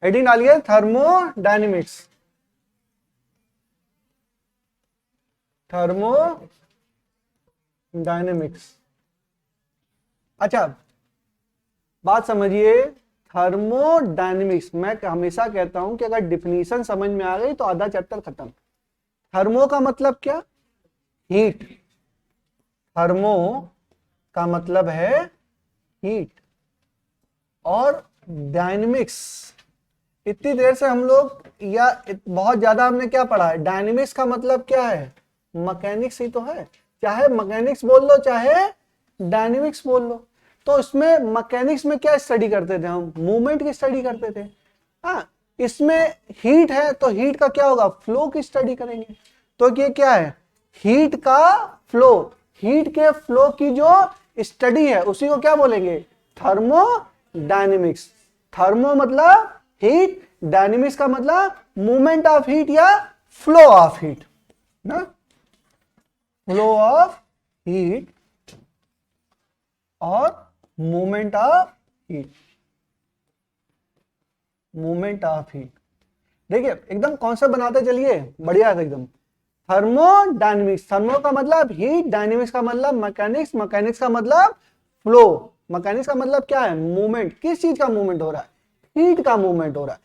Heading डालिए thermodynamics. Thermodynamics. अच्छा बात समझिए, थर्मोडायनेमिक्स, मैं हमेशा कहता हूं कि अगर डिफिनीशन समझ में आ गई तो आधा चैप्टर खत्म। थर्मो का मतलब क्या? हीट। थर्मो का मतलब है हीट। और डायनेमिक्स, इतनी देर से हम लोग या बहुत ज्यादा हमने क्या पढ़ा है? डायनेमिक्स का मतलब क्या है? मैकेनिक्स ही तो है। चाहे मैकेनिक्स बोल लो चाहे डायनेमिक्स बोल लो। तो इसमें मैकेनिक्स में क्या स्टडी करते थे हम? मूवमेंट की स्टडी करते थे। हाँ, इसमें हीट है तो हीट का क्या होगा? फ्लो की स्टडी करेंगे। तो ये क्या है? हीट का फ्लो। हीट के फ्लो की जो स्टडी है उसी को क्या बोलेंगे? थर्मोडायनेमिक्स। थर्मो मतलब हीट, डायनेमिक्स का मतलब मूवमेंट ऑफ हीट या फ्लो ऑफ हीट ना, फ्लो ऑफ हीट और movement of heat. Movement of heat देखिए एकदम कॉन्सेप्ट बनाते चलिए, बढ़िया है एकदम। थर्मोडायनेमिक्स, थर्मो का मतलब हीट, डायनेमिक्स का मतलब मैकेनिक्स, मैकेनिक्स का मतलब फ्लो। मैकेनिक्स का मतलब क्या है? मूवमेंट। किस चीज का मूवमेंट हो रहा है? हीट का मूवमेंट हो रहा है।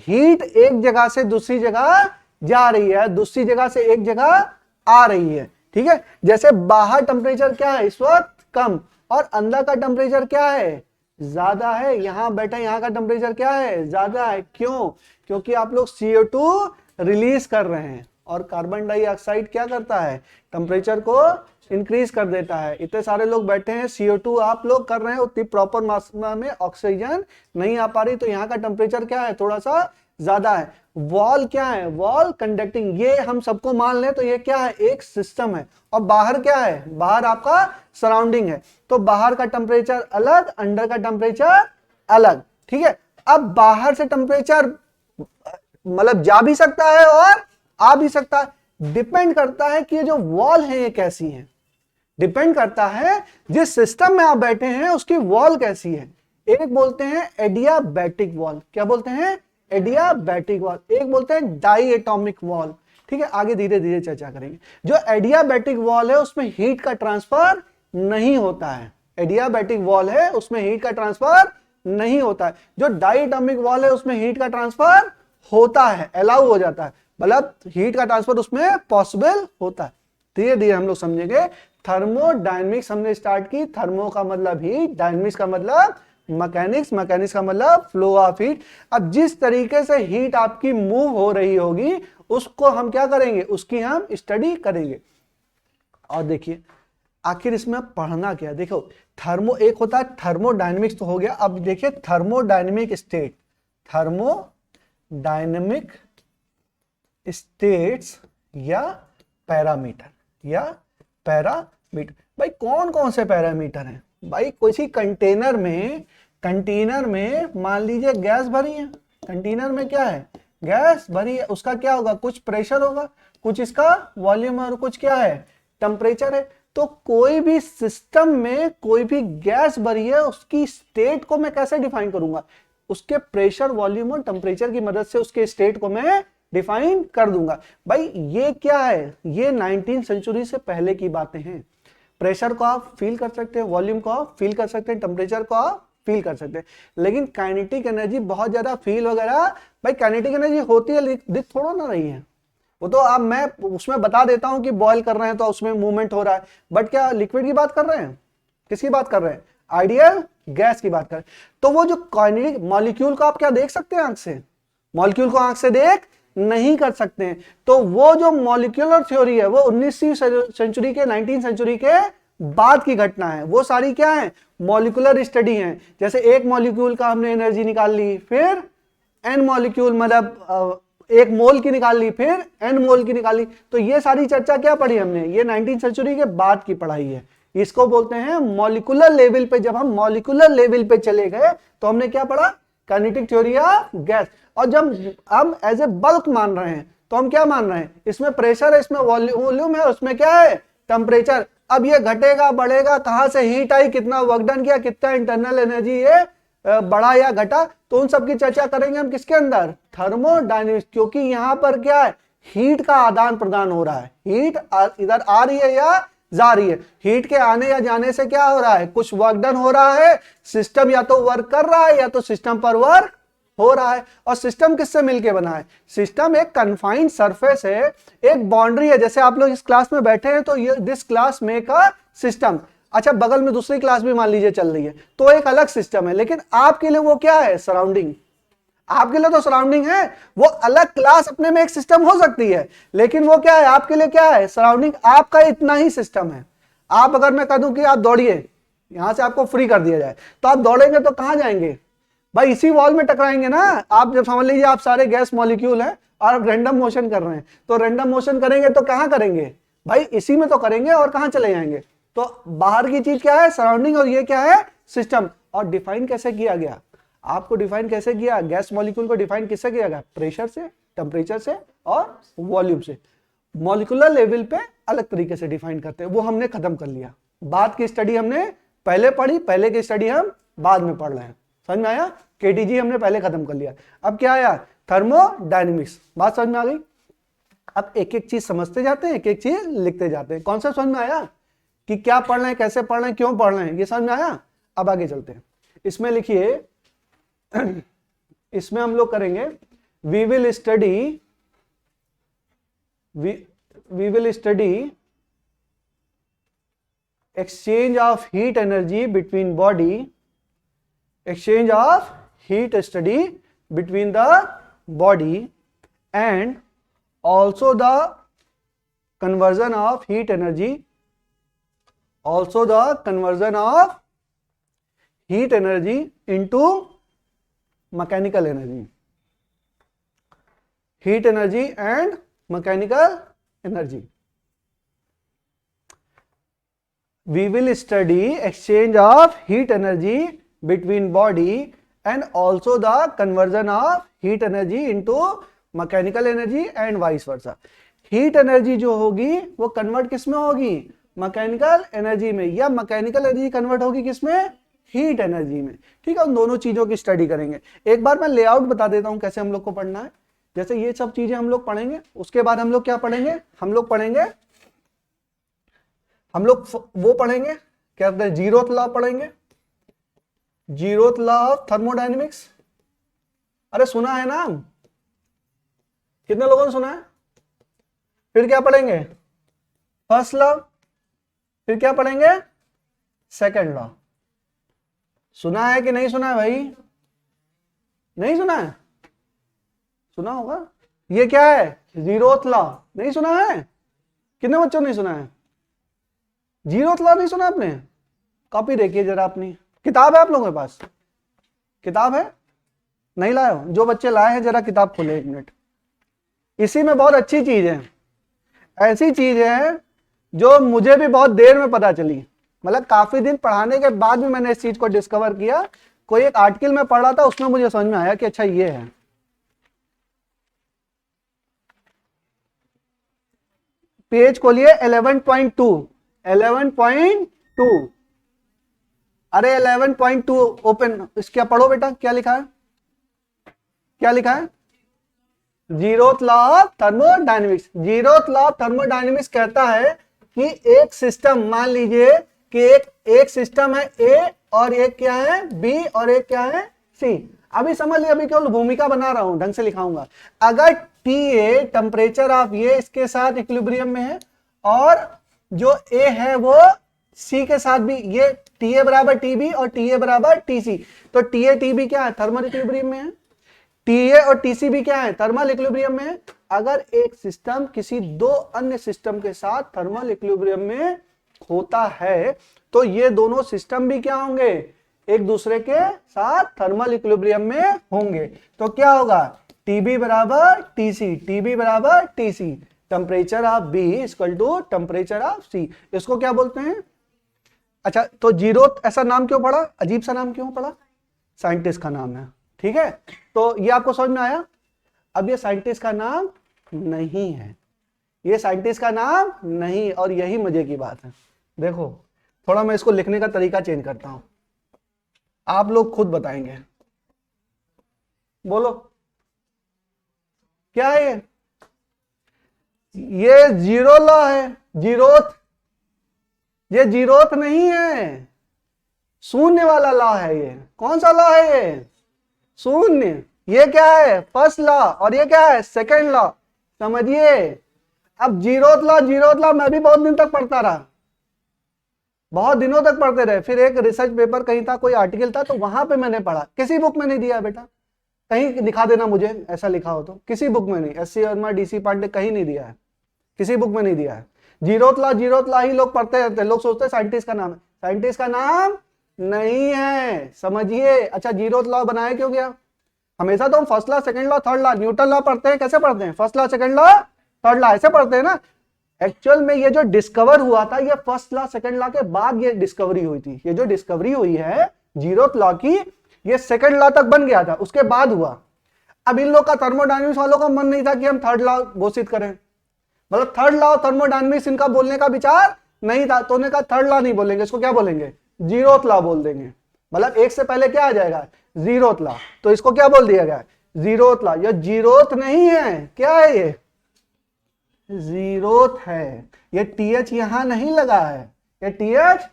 हीट एक जगह से दूसरी जगह जा रही है, दूसरी जगह से एक जगह आ रही है। ठीक है, जैसे बाहर टेम्परेचर क्या है इस वक्त? कम। और अंदर का टेम्परेचर क्या है? ज्यादा है। यहां बैठे यहाँ का टेम्परेचर क्या है? ज्यादा है। क्यों? क्योंकि आप लोग CO2 रिलीज कर रहे हैं और कार्बन डाइऑक्साइड क्या करता है? टेम्परेचर को इंक्रीज कर देता है। इतने सारे लोग बैठे हैं, CO2 आप लोग कर रहे हैं, उतनी प्रॉपर मात्रा में ऑक्सीजन नहीं आ पा रही, तो यहाँ का टेम्परेचर क्या है? थोड़ा सा ज्यादा है। वॉल क्या है? Wall conducting. ये हम सबको मान लें तो ये क्या है? एक सिस्टम है। और बाहर क्या है? बाहर आपका सराउंडिंग है। तो बाहर का टेम्परेचर अलग, अंदर का टेम्परेचर अलग। ठीक है, अब बाहर से टेम्परेचर मतलब जा भी सकता है और आ भी सकता है। डिपेंड करता है कि ये जो वॉल है ये कैसी है। डिपेंड करता है जिस सिस्टम में आप बैठे हैं उसकी वॉल कैसी है। एक बोलते हैं एडियाबैटिक वॉल। क्या बोलते हैं? Adiabatic wall. एक बोलते हैं डाई एटॉमिक वॉल। ठीक है, आगे धीरे धीरे चर्चा करेंगे। जो एडियाबैटिक वॉल है उसमें हीट का ट्रांसफर नहीं होता है। एडियाबैटिक वॉल है उसमें हीट का ट्रांसफर नहीं होता है। जो डाई एटॉमिक वॉल है उसमें हीट का ट्रांसफर होता है, अलाउ हो जाता है, मतलब हीट का ट्रांसफर उसमें पॉसिबल होता है। धीरे धीरे हम लोग समझेंगे। थर्मोडायनेमिक्स हमने स्टार्ट की। थर्मो का मतलब हीट, डायनेमिक्स का मतलब मैकेनिक्स, मैकेनिक्स का मतलब फ्लो ऑफ हीट। अब जिस तरीके से हीट आपकी मूव हो रही होगी उसको हम क्या करेंगे? उसकी हम स्टडी करेंगे। और देखिए आखिर इसमें पढ़ना क्या है? देखो थर्मो एक होता है, थर्मोडायनेमिक्स तो हो गया। अब देखिए थर्मोडायनेमिक स्टेट, थर्मोडायनेमिक स्टेट्स या पैरामीटर, या पैरामीटर। भाई कौन कौन से पैरामीटर हैं? भाई किसी कंटेनर में मान लीजिए गैस भरी है। कंटेनर में क्या है? गैस भरी है। उसका क्या होगा? कुछ प्रेशर होगा, कुछ इसका वॉल्यूम, और कुछ क्या है? टेम्परेचर है। तो कोई भी सिस्टम में कोई भी गैस भरी है उसकी स्टेट को मैं कैसे डिफाइन करूंगा? उसके प्रेशर, वॉल्यूम और टेम्परेचर की मदद से उसके स्टेट को मैं डिफाइन कर दूंगा। भाई ये क्या है? ये 19वीं सेंचुरी से पहले की बातें हैं। प्रेशर को आप फील कर सकते हैं, वॉल्यूम को आप फील कर सकते हैं, टेम्परेचर को आप फील कर सकते हैं, लेकिन काइनेटिक एनर्जी बहुत ज्यादा फील वगैरह, भाई काइनेटिक एनर्जी होती है, दिख थोड़ा ना रही है। वो तो अब मैं उसमें बता देता हूं कि बॉयल कर रहे हैं तो उसमें मूवमेंट हो रहा है, बट क्या लिक्विड की बात कर रहे हैं? किसकी बात कर रहे हैं? आइडियल गैस की बात कर रहे हैं। तो वो जो काइनेटिक मॉलिक्यूल को आप क्या देख सकते हैं आंख से? मॉलिक्यूल को आंख से देख नहीं कर सकते हैं। तो वो जो मॉलिक्यूलर थ्योरी है वो 19वीं सेंचुरी के, 19वीं सेंचुरी के बाद की घटना है। वो सारी क्या है? मॉलिक्यूलर स्टडी है। जैसे एक मॉलिक्यूल का हमने एनर्जी निकाल ली, फिर एन मॉलिक्यूल मतलब एक मोल की निकाल ली, फिर एन मोल की निकाली। तो ये सारी चर्चा क्या पढ़ी हमने? ये 19वीं सेंचुरी के बाद की पढ़ाई है। इसको बोलते हैं मॉलिक्यूलर लेवल पे। जब हम मॉलिक्यूलर लेवल पे चले गए तो हमने क्या पढ़ा? Kinetic theory of gas. और जब हम एज ए बल्क मान रहे हैं तो हम क्या मान रहे हैं? इसमें प्रेशर है, इसमें वॉल्यूम है, उसमें क्या है? टेम्परेचर। अब ये घटेगा बढ़ेगा, कहां से हीट आई, कितना वर्क डन किया, कितना इंटरनल एनर्जी ये बढ़ा या घटा, तो उन सब की चर्चा करेंगे हम किसके अंदर, थर्मोडायनेमिक्स। क्योंकि यहां पर क्या है, हीट का आदान प्रदान हो रहा है, हीट इधर आ रही है या जा रही है, हीट के आने या जाने से क्या हो रहा है, कुछ वर्क डन हो रहा है, सिस्टम या तो वर्क कर रहा है या तो सिस्टम पर वर्क हो रहा है। और सिस्टम किससे मिलके बना है, सिस्टम एक कन्फाइंड सरफेस है, एक बाउंड्री है। जैसे आप लोग इस क्लास में बैठे हैं तो ये this class make a system. अच्छा, बगल में दूसरी क्लास भी मान लीजिए चल रही है तो एक अलग सिस्टम है, लेकिन आपके लिए वो क्या है, सराउंडिंग। आपके लिए तो सराउंडिंग है, वो अलग क्लास अपने में एक सिस्टम हो सकती है, लेकिन वो क्या है, आपके लिए क्या है, सराउंडिंग। आपका इतना ही सिस्टम है। आप अगर मैं कह दूं कि आप दौड़िए, यहां से आपको फ्री कर दिया जाए, तो आप दौड़ेंगे तो कहां जाएंगे भाई, इसी वॉल में टकराएंगे ना। आप जब समझ लीजिए आप सारे गैस मॉलिक्यूल हैं और आप रैंडम मोशन कर रहे हैं, तो रैंडम मोशन करेंगे तो कहां करेंगे भाई, इसी में तो करेंगे, और कहां चले जाएंगे। तो बाहर की चीज क्या है, सराउंडिंग, और ये क्या है, सिस्टम। और डिफाइन कैसे किया गया, आपको डिफाइन कैसे किया, गैस मॉलिक्यूल को डिफाइन किससे किया गया, प्रेशर से, टेम्परेचर से और वॉल्यूम से। मॉलिक्यूलर लेवल पे अलग तरीके से डिफाइन करते हैं, वो हमने खत्म कर लिया। बाद की स्टडी हमने पहले पढ़ी, पहले की स्टडी हम बाद में पढ़ रहे हैं। समझ में आया, केटीजी हमने पहले खत्म कर लिया। अब क्या आया, थर्मोडायनेमिक्स। बात समझ में आ गई। अब एक एक चीज समझते जाते हैं, एक एक चीज लिखते जाते हैं। कॉन्सेप्ट समझ में आया कि क्या पढ़ रहे हैं, कैसे पढ़ रहे हैं, क्यों पढ़ रहे हैं, ये समझ में आया। अब आगे चलते हैं। इसमें लिखिए, इसमें हम लोग करेंगे, we will study exchange of heat energy between body, exchange of heat study between the body, and also the conversion of heat energy, also the conversion of heat energy into mechanical energy, heat energy and mechanical energy. We will study exchange of heat energy between body and also the conversion of heat energy into mechanical energy and vice versa. heat energy जो होगी वो convert किस में होगी, mechanical energy में, या mechanical energy convert होगी किस में, हीट एनर्जी में। ठीक है, उन दोनों चीजों की स्टडी करेंगे। एक बार मैं लेआउट बता देता हूं कैसे हम लोग को पढ़ना है। जैसे ये सब चीजें हम लोग पढ़ेंगे, उसके बाद हम लोग क्या पढ़ेंगे, हम लोग वो पढ़ेंगे क्या कहते हैं, जीरोथ लॉ पढ़ेंगे, जीरोथ लॉ ऑफ थर्मोडायनेमिक्स। अरे सुना है नाम, कितने लोगों ने सुना है। फिर क्या पढ़ेंगे, फर्स्ट लॉ। फिर क्या पढ़ेंगे, सेकंड लॉ। सुना है कि नहीं सुना है भाई, नहीं सुना है, सुना होगा। ये क्या है, जीरोथ लॉ, नहीं सुना है। कितने बच्चों ने सुना है, जीरोथ लॉ नहीं सुना आपने। कॉपी देखिए जरा अपनी, किताब है आप लोगों के पास, किताब है, नहीं लाए हो। जो बच्चे लाए हैं जरा किताब खोले 1 मिनट। इसी में बहुत अच्छी चीज है, ऐसी चीज है जो मुझे भी बहुत देर में पता चली, मतलब काफी दिन पढ़ाने के बाद भी मैंने इस चीज को डिस्कवर किया। कोई एक आर्टिकल में पढ़ रहा था, उसमें मुझे समझ में आया कि अच्छा ये है। पेज खोलिए 11.2, 11.2, अरे 11.2 ओपन, इसका पढ़ो बेटा, क्या लिखा है, क्या लिखा है, zeroth law of thermodynamics. Zeroth law of thermodynamics कहता है कि एक सिस्टम, मान लीजिए कि एक सिस्टम है ए, और एक क्या है बी, और एक क्या है सी। अभी समझ लिया, अभी केवल भूमिका बना रहा हूं, ढंग से लिखाऊंगा। अगर टी ए टेम्परेचर ऑफ ये इसके साथ इक्विलिब्रियम में है, और जो ए है वो सी के साथ भी, ये टी ए बराबर टी बी और टी ए बराबर टी सी, तो टी ए टी बी क्या है, थर्मल इक्विलिब्रियम में है। टी ए और टीसी भी क्या है, थर्मल इक्विलिब्रियम में है। अगर एक सिस्टम किसी दो अन्य सिस्टम के साथ थर्मल इक्विलिब्रियम में होता है, तो ये दोनों सिस्टम भी क्या होंगे, एक दूसरे के साथ थर्मल इक्विलिब्रियम में होंगे। तो क्या होगा, टीबी बराबर टीसी, टीबी बराबर TC, temperature of B equal to temperature of C. इसको क्या बोलते हैं। अच्छा, तो जीरोथ ऐसा नाम क्यों पड़ा, अजीब सा नाम क्यों पड़ा, साइंटिस्ट का नाम है। ठीक है, तो ये आपको समझ में आया। अब ये साइंटिस्ट का नाम नहीं है, ये साइंटिस्ट का नाम नहीं, और यही मजे की बात है। देखो थोड़ा मैं इसको लिखने का तरीका चेंज करता हूं। आप लोग खुद बताएंगे, बोलो क्या है ये जीरो लॉ है, जीरोथ, ये जीरोथ नहीं है, शून्य वाला लॉ है। ये कौन सा लॉ है? ये शून्य। ये क्या है? First law. और ये क्या है? Second law. समझिए। अब जीरोथ लॉ मैं भी बहुत दिन तक पढ़ता रहा, बहुत दिनों तक पढ़ते रहे। फिर एक रिसर्च पेपर कहीं था, कोई आर्टिकल था, तो वहां पे मैंने पढ़ा। किसी बुक में नहीं दिया बेटा, कहीं दिखा देना मुझे ऐसा लिखा हो तो। किसी बुक में नहीं, S C Verma, DC Pandey, कहीं नहीं दिया है, किसी बुक में नहीं दिया है। जीरोथ लॉ ही लोग पढ़ते रहते हैं। लोग सोचते हैं साइंटिस्ट का नाम है, साइंटिस्ट का नाम नहीं है, समझिए। अच्छा, जीरोथ लॉ बनाया क्यों गया? हमेशा तो हम first law, second law, third law, Newton law पढ़ते हैं। कैसे पढ़ते हैं? First law, second law, third law, ऐसे पढ़ते हैं ना। एक्चुअल में ये जो डिस्कवर हुआ था, ये फर्स्ट लॉ, सेकंड लॉ के बाद ये डिस्कवरी हुई थी। ये जो डिस्कवरी हुई है जीरोथ लॉ की, ये सेकंड लॉ तक बन गया था, उसके बाद हुआ। अब इन लोग का, थर्मोडायनेमिक्स वालों का मन नहीं था कि हम थर्ड लॉ घोषित करें, मतलब थर्ड लॉ थर्मोडायनेमिक्स इनका बोलने का विचार नहीं था। तो उन्होंने कहा थर्ड लॉ नहीं बोलेंगे, इसको क्या बोलेंगे? जीरोथ लॉ बोल देंगे। मतलब एक से पहले क्या आ जाएगा? Zeroth law. तो इसको क्या बोल दिया गया? Zeroth law. ये जीरोथ नहीं है, क्या है ये? जीरोथ है। ये TH यहां नहीं लगा है, ये TH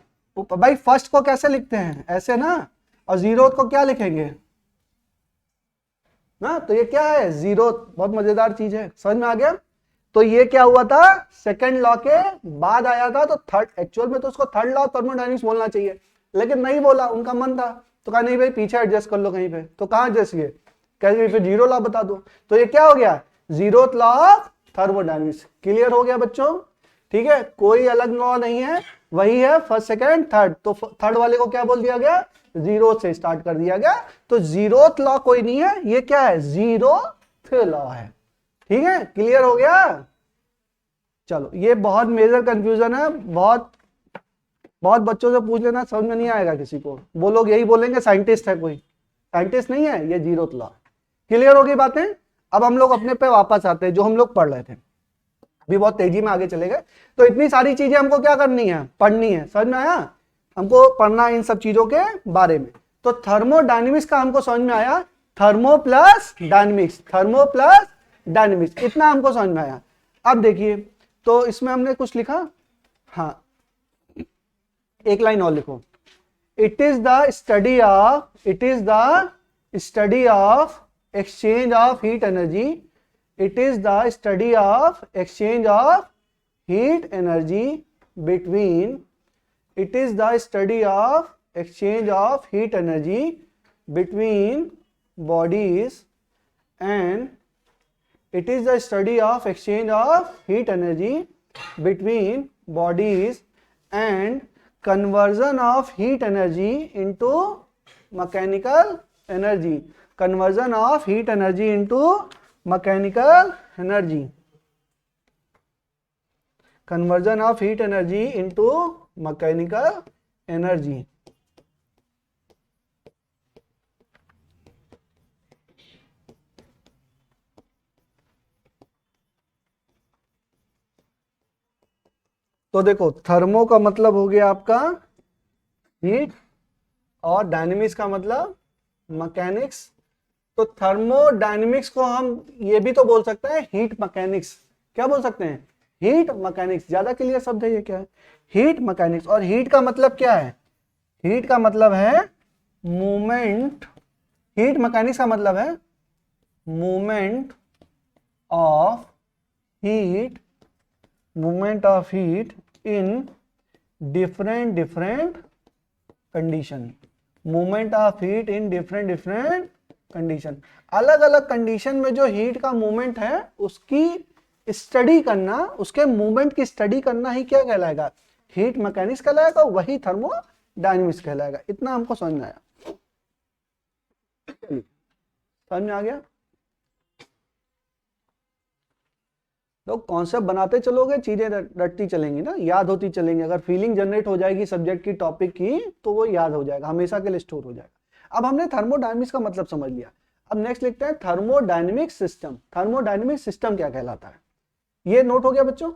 भाई फर्स्ट को कैसे लिखते हैं? ऐसे ना। और जीरोथ को क्या लिखेंगे ना? तो ये क्या है? जीरोथ। बहुत मजेदार चीज है, समझ में आ गया? तो ये क्या हुआ था? सेकंड लॉ के बाद आया था। तो थर्ड, एक्चुअल में तो उसको थर्ड लॉ थर्मोडायनेमिक्स बोलना चाहिए, लेकिन नहीं बोला, उनका मन था। तो कहा नहीं भाई, पीछे एडजस्ट कर लो कहीं पे। तो कहां एडजस्ट किए? कहीं फिर जीरो लॉ बता दो। तो ये क्या हो गया? Zeroth law of thermodynamics. Clear हो गया बच्चों? ठीक है, कोई अलग लॉ नहीं है, वही है फर्स्ट, सेकंड, थर्ड। तो थर्ड वाले को क्या बोल दिया गया? जीरो से स्टार्ट कर दिया गया। तो जीरोथ लॉ कोई नहीं है, ये क्या है? जीरोथ लॉ है। ठीक है, क्लियर हो गया? चलो, ये बहुत मेजर कंफ्यूजन है। बहुत बहुत बच्चों से पूछ लेना, समझ में नहीं आएगा किसी को। वो लोग यही बोलेंगे साइंटिस्ट है, कोई साइंटिस्ट नहीं है, ये जीरोथ लॉ। क्लियर होगी बातें? अब हम लोग अपने पे वापस आते हैं, जो हम लोग पढ़ रहे थे। अभी बहुत तेजी में आगे चले गए। तो इतनी सारी चीजें हमको क्या करनी है? पढ़नी है। समझ में आया? हमको पढ़ना है इन सब चीजों के बारे में। तो थर्मोडायनेमिक्स का हमको समझ में आया, thermo plus dynamics, thermo plus dynamics, इतना हमको समझ में आया। अब देखिए, तो इसमें हमने कुछ लिखा, हाँ एक लाइन और लिखो। It is the study of exchange of heat energy. It is the study of exchange of heat energy between. It is the study of exchange of heat energy between bodies, and it is the study of exchange of heat energy between bodies and conversion of heat energy into mechanical energy. Conversion of heat energy into mechanical energy. Conversion of heat energy into mechanical energy. तो देखो, thermo का मतलब हो गया आपका heat, और dynamics का मतलब मैकेनिक्स। तो थर्मोडायनेमिक्स को हम ये भी तो बोल सकते हैं हीट मैकेनिक्स। क्या बोल सकते हैं? Heat mechanics. ज्यादा क्लियर शब्द है ये। क्या है? Heat mechanics. और हीट का मतलब क्या है? हीट का मतलब है मूवमेंट। हीट मैकेनिक्स का मतलब है movement of heat, movement of heat in different condition. Movement of heat in different condition. अलग अलग कंडीशन में जो हीट का मूवमेंट है उसकी स्टडी करना, उसके मूवमेंट की स्टडी करना ही क्या कहलाएगा? हीट मैकेनिक्स कहलाएगा। वही थर्मोडायनेमिक्स कहलाएगा। इतना हमको समझ में आया? समझ में आ गया? तो कॉन्सेप्ट बनाते चलोगे, चीजें रटती चलेंगी ना, याद होती चलेंगी। अगर फीलिंग जनरेट हो जाएगी सब्जेक्ट की, टॉपिक की, तो वो याद हो जाएगा, हमेशा के लिए स्टोर हो जाएगा। अब हमने थर्मोडायनेमिक्स का मतलब समझ लिया। अब नेक्स्ट लिखते हैं थर्मोडायनेमिक सिस्टम। थर्मोडायनेमिक सिस्टम क्या कहलाता है? ये नोट हो गया बच्चों?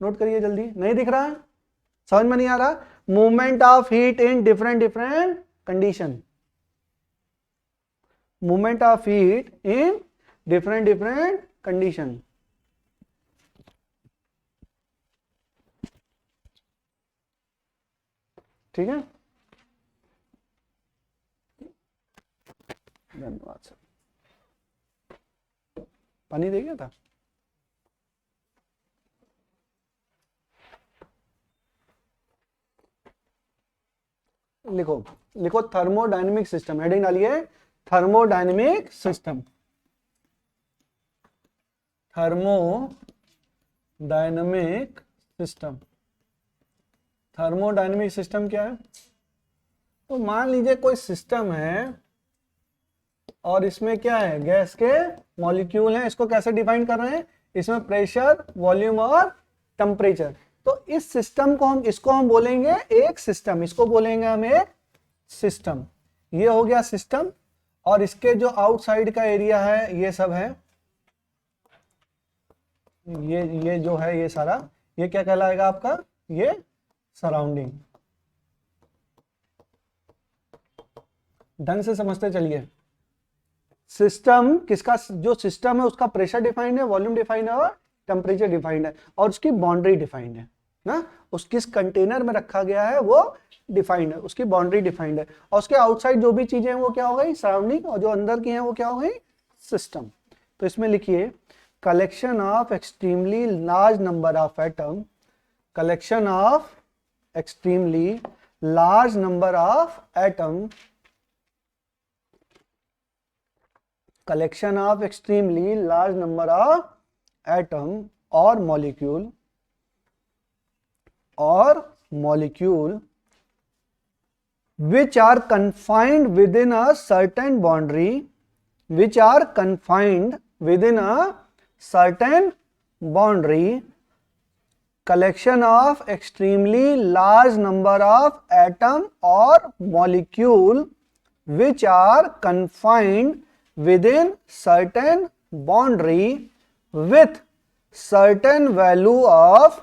नोट करिए जल्दी। नहीं दिख रहा है? समझ में नहीं आ रहा? movement of heat in different condition, movement of heat in different condition. ठीक है, धन्यवाद सर। पानी दे गया था? लिखो लिखो थर्मोडायनेमिक सिस्टम, हेडिंग डालिए thermodynamic system. Thermodynamic system, thermodynamic system क्या है? तो मान लीजिए कोई सिस्टम है और इसमें क्या है, गैस के मॉलिक्यूल हैं। इसको कैसे डिफाइन कर रहे हैं? इसमें प्रेशर, वॉल्यूम और टेम्परेचर। तो इस सिस्टम को इसको हम बोलेंगे एक सिस्टम, इसको बोलेंगे हम एक सिस्टम। ये हो गया सिस्टम, और इसके जो आउटसाइड का एरिया है ये सब है, ये जो है ये सारा, ये क्या कहलाएगा आपका? ये सराउंडिंग। ढंग से समझते चलिए। सिस्टम किसका, जो सिस्टम है उसका प्रेशर डिफाइंड है, वॉल्यूम डिफाइंड है और टेम्परेचर डिफाइंड है, और उसकी बाउंड्री डिफाइंड है ना। उस किस कंटेनर में रखा गया है वो डिफाइंड है, उसकी बाउंड्री डिफाइंड है, और उसके आउटसाइड जो भी चीजें हैं वो क्या हो गई? सराउंडिंग, और जो अंदर की हैं वो क्या हो गई? सिस्टम। तो इसमें लिखिए collection of extremely large number of atom, collection of extremely large number of atom, collection of extremely large number of atom or molecule which are confined within a certain boundary, which are confined within a certain boundary, collection of extremely large number of atom or molecule which are confined within certain boundary with certain value of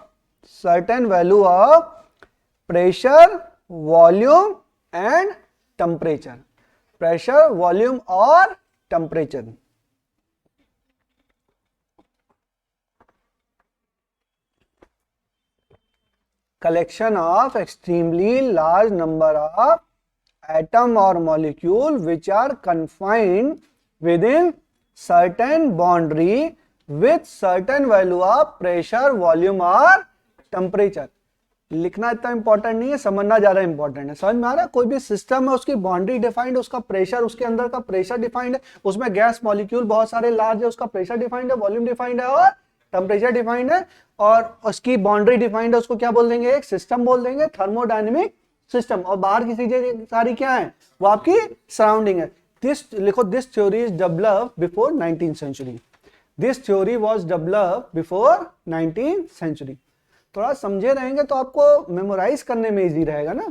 pressure, volume and temperature, pressure, volume और temperature। collection of extremely large number of atom or molecule which are confined within certain boundary with certain value of pressure, volume और temperature। लिखना इतना important नहीं है, समझना ज्यादा important है। समझ में आ रहा है? कोई भी सिस्टम है उसकी बाउंड्री डिफाइंड है, उसका प्रेशर, उसके अंदर का प्रेशर डिफाइंड है, उसमें गैस मॉलिक्यूल बहुत सारे लार्ज है, उसका प्रेशर डिफाइंड है, वॉल्यूम डिफाइंड है और टेम्परेचर डिफाइंड है, और उसकी बाउंड्री डिफाइंड है, उसको क्या बोल देंगे? एक सिस्टम बोल देंगे, थर्मोडायनेमिक सिस्टम। और बाहर की चीजें सारी क्या है? वो आपकी सराउंडिंग है। लिखो this theory is developed before 19th century, this theory was developed before 19th century. थोड़ा समझे रहेंगे तो आपको मेमोराइज करने में इजी रहेगा ना,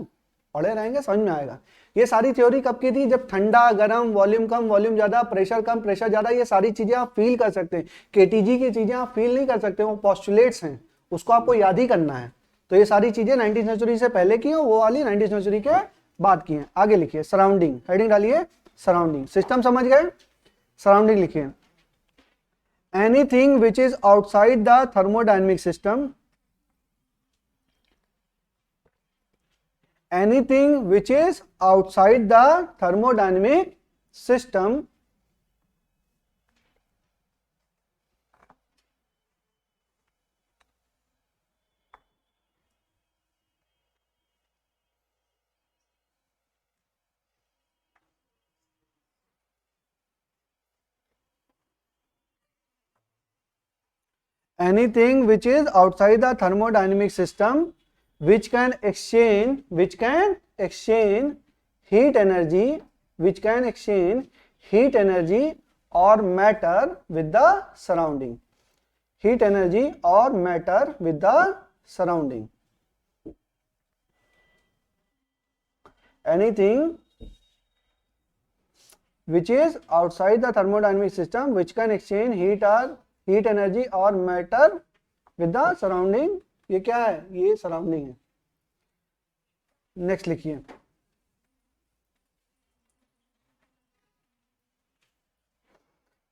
पढ़े रहेंगे समझ में आएगा। ये सारी थ्योरी कब की थी? जब ठंडा गर्म, वॉल्यूम कम वॉल्यूम ज्यादा, प्रेशर कम प्रेशर ज्यादा, ये सारी चीजें आप फील कर सकते हैं। केटीजी की चीजें आप फील नहीं कर सकते, वो पोस्टुलेट्स हैं, उसको आपको याद ही करना है। तो ये सारी चीजें 19th सेंचुरी से पहले की है, वो वाली 19th सेंचुरी के बाद की है। आगे लिखिए सराउंडिंग, हेडिंग डालिए सराउंडिंग। सिस्टम समझ गए? सराउंडिंग लिखिए anything which is outside the thermodynamic system, anything which is outside the thermodynamic system anything which is outside the thermodynamic system which can exchange heat energy, which can exchange heat energy or matter with the surrounding, heat energy or matter with the surrounding, anything which is outside the thermodynamic system which can exchange heat energy or matter with the surrounding। ये क्या है? ये surrounding है। Next लिखिए,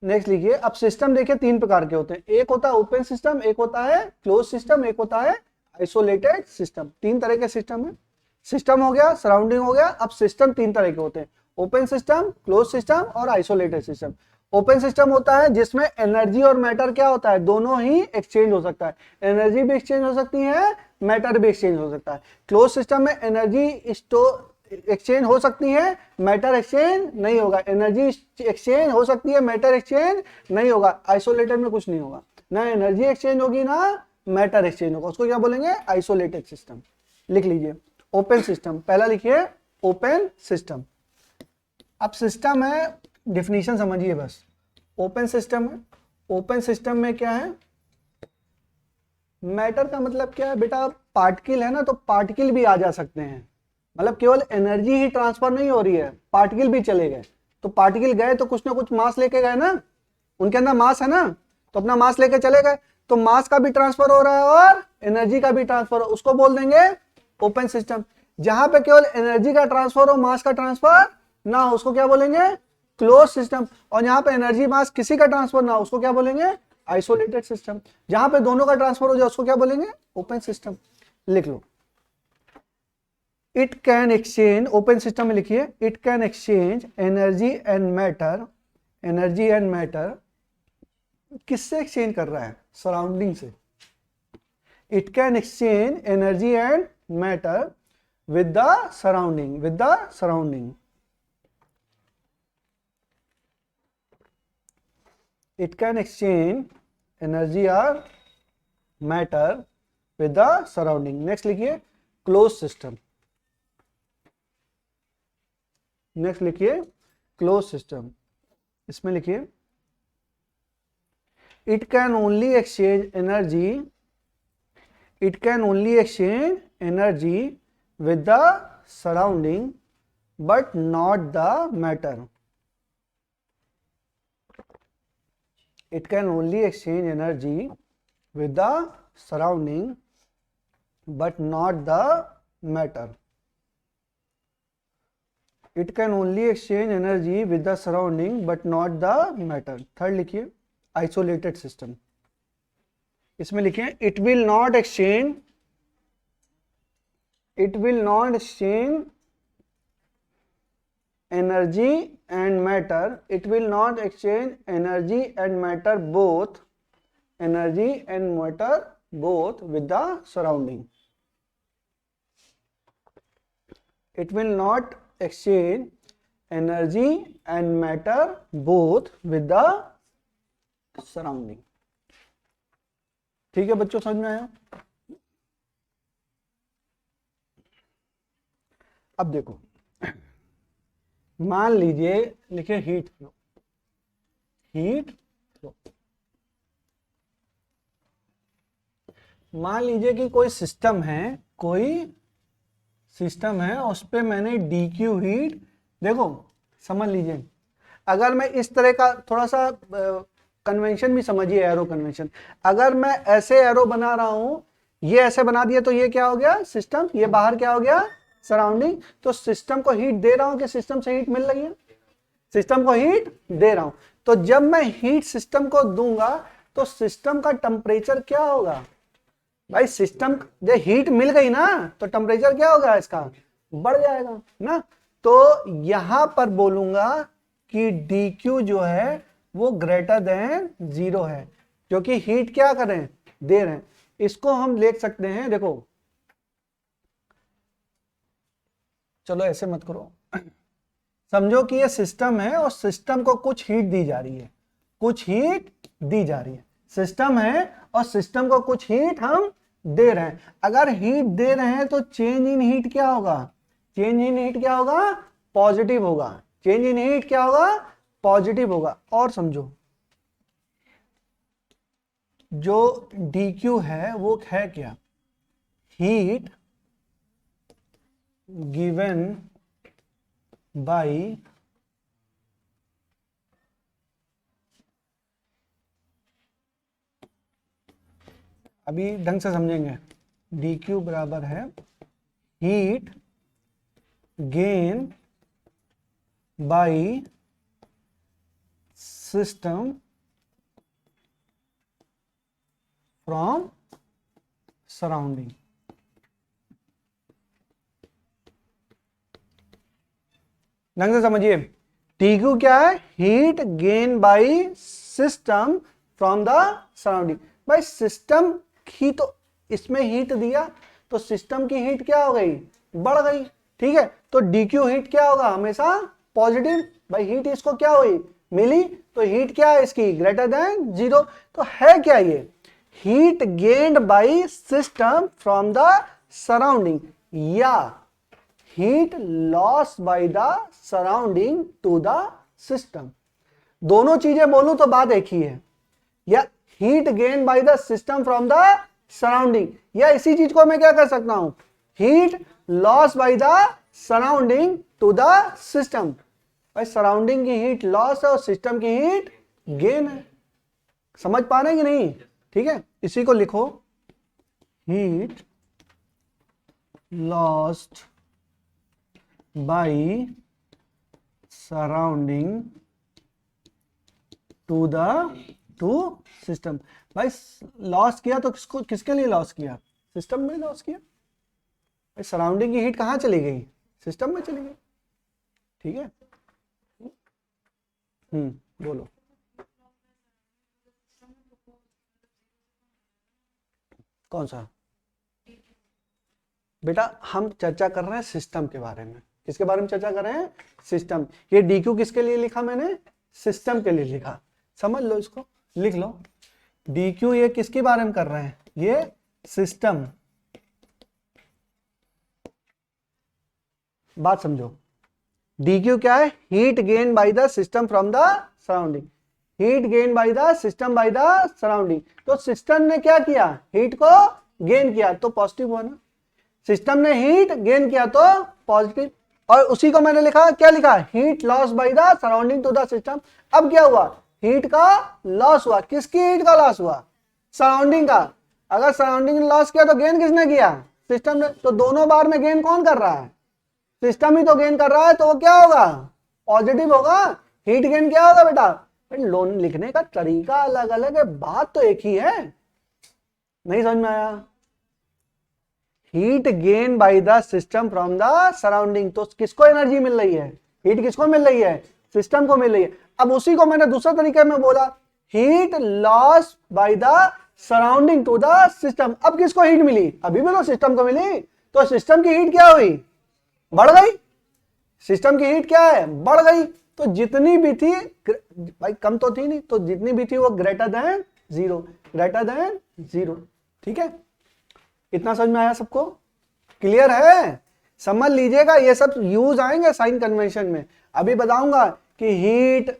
next लिखिए। अब system देखिए तीन प्रकार के होते हैं, एक होता है ओपन सिस्टम, एक होता है क्लोज सिस्टम, एक होता है आइसोलेटेड सिस्टम। तीन तरह के सिस्टम है। सिस्टम हो गया, सराउंडिंग हो गया। अब सिस्टम तीन तरह के होते हैं, ओपन सिस्टम, क्लोज सिस्टम और आइसोलेटेड सिस्टम। ओपन सिस्टम होता है जिसमें एनर्जी और मैटर क्या होता है, दोनों ही एक्सचेंज हो सकता है। एनर्जी भी एक्सचेंज हो सकती है, मैटर भी एक्सचेंज हो सकता है। क्लोज सिस्टम में एनर्जी स्टोर एक्सचेंज हो सकती है, मैटर एक्सचेंज नहीं होगा। एनर्जी एक्सचेंज हो सकती है, मैटर एक्सचेंज नहीं होगा। आइसोलेटेड में कुछ नहीं होगा, ना एनर्जी एक्सचेंज होगी ना मैटर एक्सचेंज होगा। उसको क्या बोलेंगे, आइसोलेटेड सिस्टम। लिख लीजिए ओपन सिस्टम, पहला लिखिए ओपन सिस्टम। अब सिस्टम है, डिफिनीशन समझिए बस। ओपन सिस्टम है, ओपन सिस्टम में क्या है, मैटर का मतलब क्या है बेटा, पार्टिकल है ना, तो पार्टिकल भी आ जा सकते हैं। मतलब केवल एनर्जी ही ट्रांसफर नहीं हो रही है, पार्टिकल भी चले गए। तो पार्टिकल गए तो कुछ ना कुछ मास लेके गए ना, उनके अंदर मास है ना, तो अपना मास लेके चले गए। तो मास का भी ट्रांसफर हो रहा है और एनर्जी का भी ट्रांसफर हो, उसको बोल देंगे ओपन सिस्टम। जहां पे केवल एनर्जी का ट्रांसफर हो, मास का ट्रांसफर ना हो, उसको क्या बोलेंगे, क्लोज सिस्टम। और जहां पे एनर्जी मास किसी का ट्रांसफर ना हो, उसको क्या बोलेंगे, आइसोलेटेड सिस्टम। जहां पे दोनों का ट्रांसफर हो जाए, उसको क्या बोलेंगे, ओपन सिस्टम। लिख लो, it can exchange, open system में लिखिए, it can exchange energy and matter. Energy and matter किससे एक्सचेंज कर रहा है, सराउंडिंग से। It can exchange energy and matter with the surrounding, with the surrounding. It can exchange energy और matter with the surrounding. Next लिखिए close system. Next लिखिए close system, इसमें लिखिए it can only exchange energy, it can only exchange energy with the surrounding but not the matter. It can only exchange energy with the surrounding but not the matter. It can only exchange energy with the surrounding but not the matter. Third लिखिए isolated system, इसमें लिखिए it will not exchange, it will not exchange energy and matter, it will not exchange energy and matter both, energy and matter both with the surrounding. It will not exchange energy and matter both with the surrounding. ठीक है बच्चों, समझ में आया। अब देखो, मान लीजिए लिखिए हीट फ्लो, हीट फ्लो। मान लीजिए कि कोई सिस्टम है, कोई सिस्टम है, उस पर मैंने डी क्यू हीट, देखो समझ लीजिए, अगर मैं इस तरह का थोड़ा सा कन्वेंशन भी समझिए, एरो कन्वेंशन। अगर मैं ऐसे एरो बना रहा हूं, ये ऐसे बना दिया, तो ये क्या हो गया, सिस्टम। ये बाहर क्या हो गया, सराउंडिंग। तो सिस्टम को हीट दे रहा हूं कि सिस्टम से हीट मिल रही है, सिस्टम को हीट दे रहा हूं। तो जब मैं हीट सिस्टम को दूंगा तो सिस्टम का टेम्परेचर क्या होगा, भाई सिस्टम जब हीट मिल गई ना तो टेम्परेचर क्या होगा, इसका बढ़ जाएगा ना। तो यहां पर बोलूंगा कि डी क्यू जो है वो ग्रेटर देन 0 है, क्योंकि हीट क्या कर रहे हैं, दे रहे हैं। इसको हम लिख सकते हैं, देखो चलो ऐसे मत करो, समझो कि ये सिस्टम है और सिस्टम को कुछ हीट दी जा रही है, कुछ हीट दी जा रही है। सिस्टम है और सिस्टम को कुछ हीट हम दे रहे हैं। अगर हीट दे रहे हैं तो चेंज इन हीट क्या होगा, चेंज इन हीट क्या होगा, पॉजिटिव होगा। चेंज इन हीट क्या होगा, पॉजिटिव होगा। और समझो, जो डी क्यू है वो है क्या, हीट गिवन बाई अभी ढंग से समझेंगे, डी क्यू बराबर है heat gain bye system from surrounding. ढंग से समझिए, TQ क्या है? Heat gain bye system from the surrounding. भाई सिस्टम ही तो, इसमें हीट दिया तो सिस्टम की हीट क्या हो गई? बढ़ गई। ठीक है, तो DQ हीट क्या होगा? हमेशा पॉजिटिव। भाई हीट इसको क्या हुई? मिली, तो हीट क्या है इसकी? Greater than 0। तो है क्या ये? Heat gained by system from the surrounding या heat loss by the surrounding to the system. दोनों चीजें बोलूं तो बात एक ही है, या heat gain by the system from the surrounding, या इसी चीज को मैं क्या कर सकता हूं? Heat loss by the surrounding to the system. भाई सराउंडिंग की हीट लॉस है और सिस्टम की हीट गेन है। समझ पा रहे हैं कि नहीं? ठीक है, इसी को लिखो, heat lost by surrounding to system. भाई लॉस किया तो किसको, किसके लिए लॉस किया? सिस्टम में लॉस किया। भाई सराउंडिंग की हीट कहां चली गई? सिस्टम में चली गई। ठीक है, बोलो। कौन सा? बेटा हम चर्चा कर रहे हैं सिस्टम के बारे में। किसके बारे में चर्चा कर रहे हैं? सिस्टम। ये DQ किसके लिए लिखा मैंने? सिस्टम के लिए लिखा। समझ लो, इसको लिख लो। DQ ये किसके बारे में कर रहे हैं? ये सिस्टम। बात समझो, DQ क्या है? Heat gain by the system from the surrounding. Heat gain by the system by the surrounding. तो सिस्टम ने क्या किया? हीट को गेन किया, तो पॉजिटिव हुआ ना। सिस्टम ने हीट गेन किया तो पॉजिटिव, और उसी को मैंने लिखा, क्या लिखा? Heat loss by the surrounding to the system. अब क्या हुआ? हीट का लॉस हुआ। किसकी हीट का लॉस हुआ? सराउंडिंग का। अगर सराउंडिंग ने लॉस किया तो गेन किसने किया? सिस्टम ने। तो दोनों बार में गेन कौन कर रहा है? सिस्टम ही तो गेन कर रहा है, तो वो क्या होगा? पॉजिटिव होगा। हीट गेन क्या होगा बेटा? लोन लिखने का तरीका अलग अलग है, बात तो एक ही है। नहीं समझ में आया? Heat gain by the system from the surrounding. तो किसको एनर्जी मिल रही है? हीट किसको मिल रही है? सिस्टम को मिल रही है। अब उसी को मैंने दूसरा तरीके में बोला, heat loss by the surrounding to the system. अब किसको हीट मिली? अभी भी तो सिस्टम को मिली। तो सिस्टम की हीट क्या हुई? बढ़ गई। सिस्टम की हीट क्या है? बढ़ गई। तो जितनी भी थी, भाई कम तो थी नहीं, तो जितनी भी थी वो ग्रेटर देन 0, ग्रेटर देन 0। ठीक है, इतना समझ में आया सबको? क्लियर है? समझ लीजिएगा, ये सब यूज आएंगे साइन कन्वेंशन में। अभी बताऊंगा कि हीट,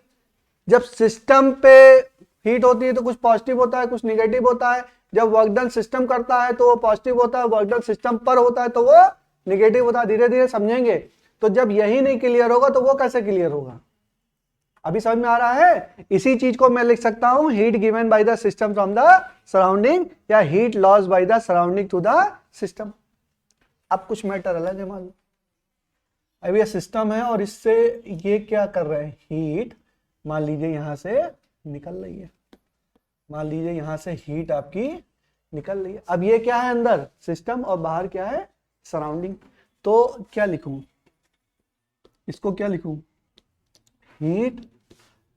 जब सिस्टम पे हीट होती है तो कुछ पॉजिटिव होता है, कुछ निगेटिव होता है। जब वर्क डन सिस्टम करता है तो वो पॉजिटिव होता है, वर्क डन सिस्टम पर होता है तो वो निगेटिव होता है। धीरे धीरे समझेंगे। तो जब यही नहीं क्लियर होगा तो वो कैसे क्लियर होगा? अभी समझ में आ रहा है? इसी चीज को मैं लिख सकता हूं, heat given by the system from the surrounding, या heat loss by the surrounding to the system. अब कुछ मैटर अलग है। मान लो अभी ये सिस्टम है और इससे ये क्या कर रहे हैं? हीट मान लीजिए यहां से निकल रही है। मान लीजिए यहां से हीट आपकी निकल रही है। अब ये क्या है? अंदर सिस्टम और बाहर क्या है? सराउंडिंग। तो क्या लिखूं इसको? क्या लिखूं? Heat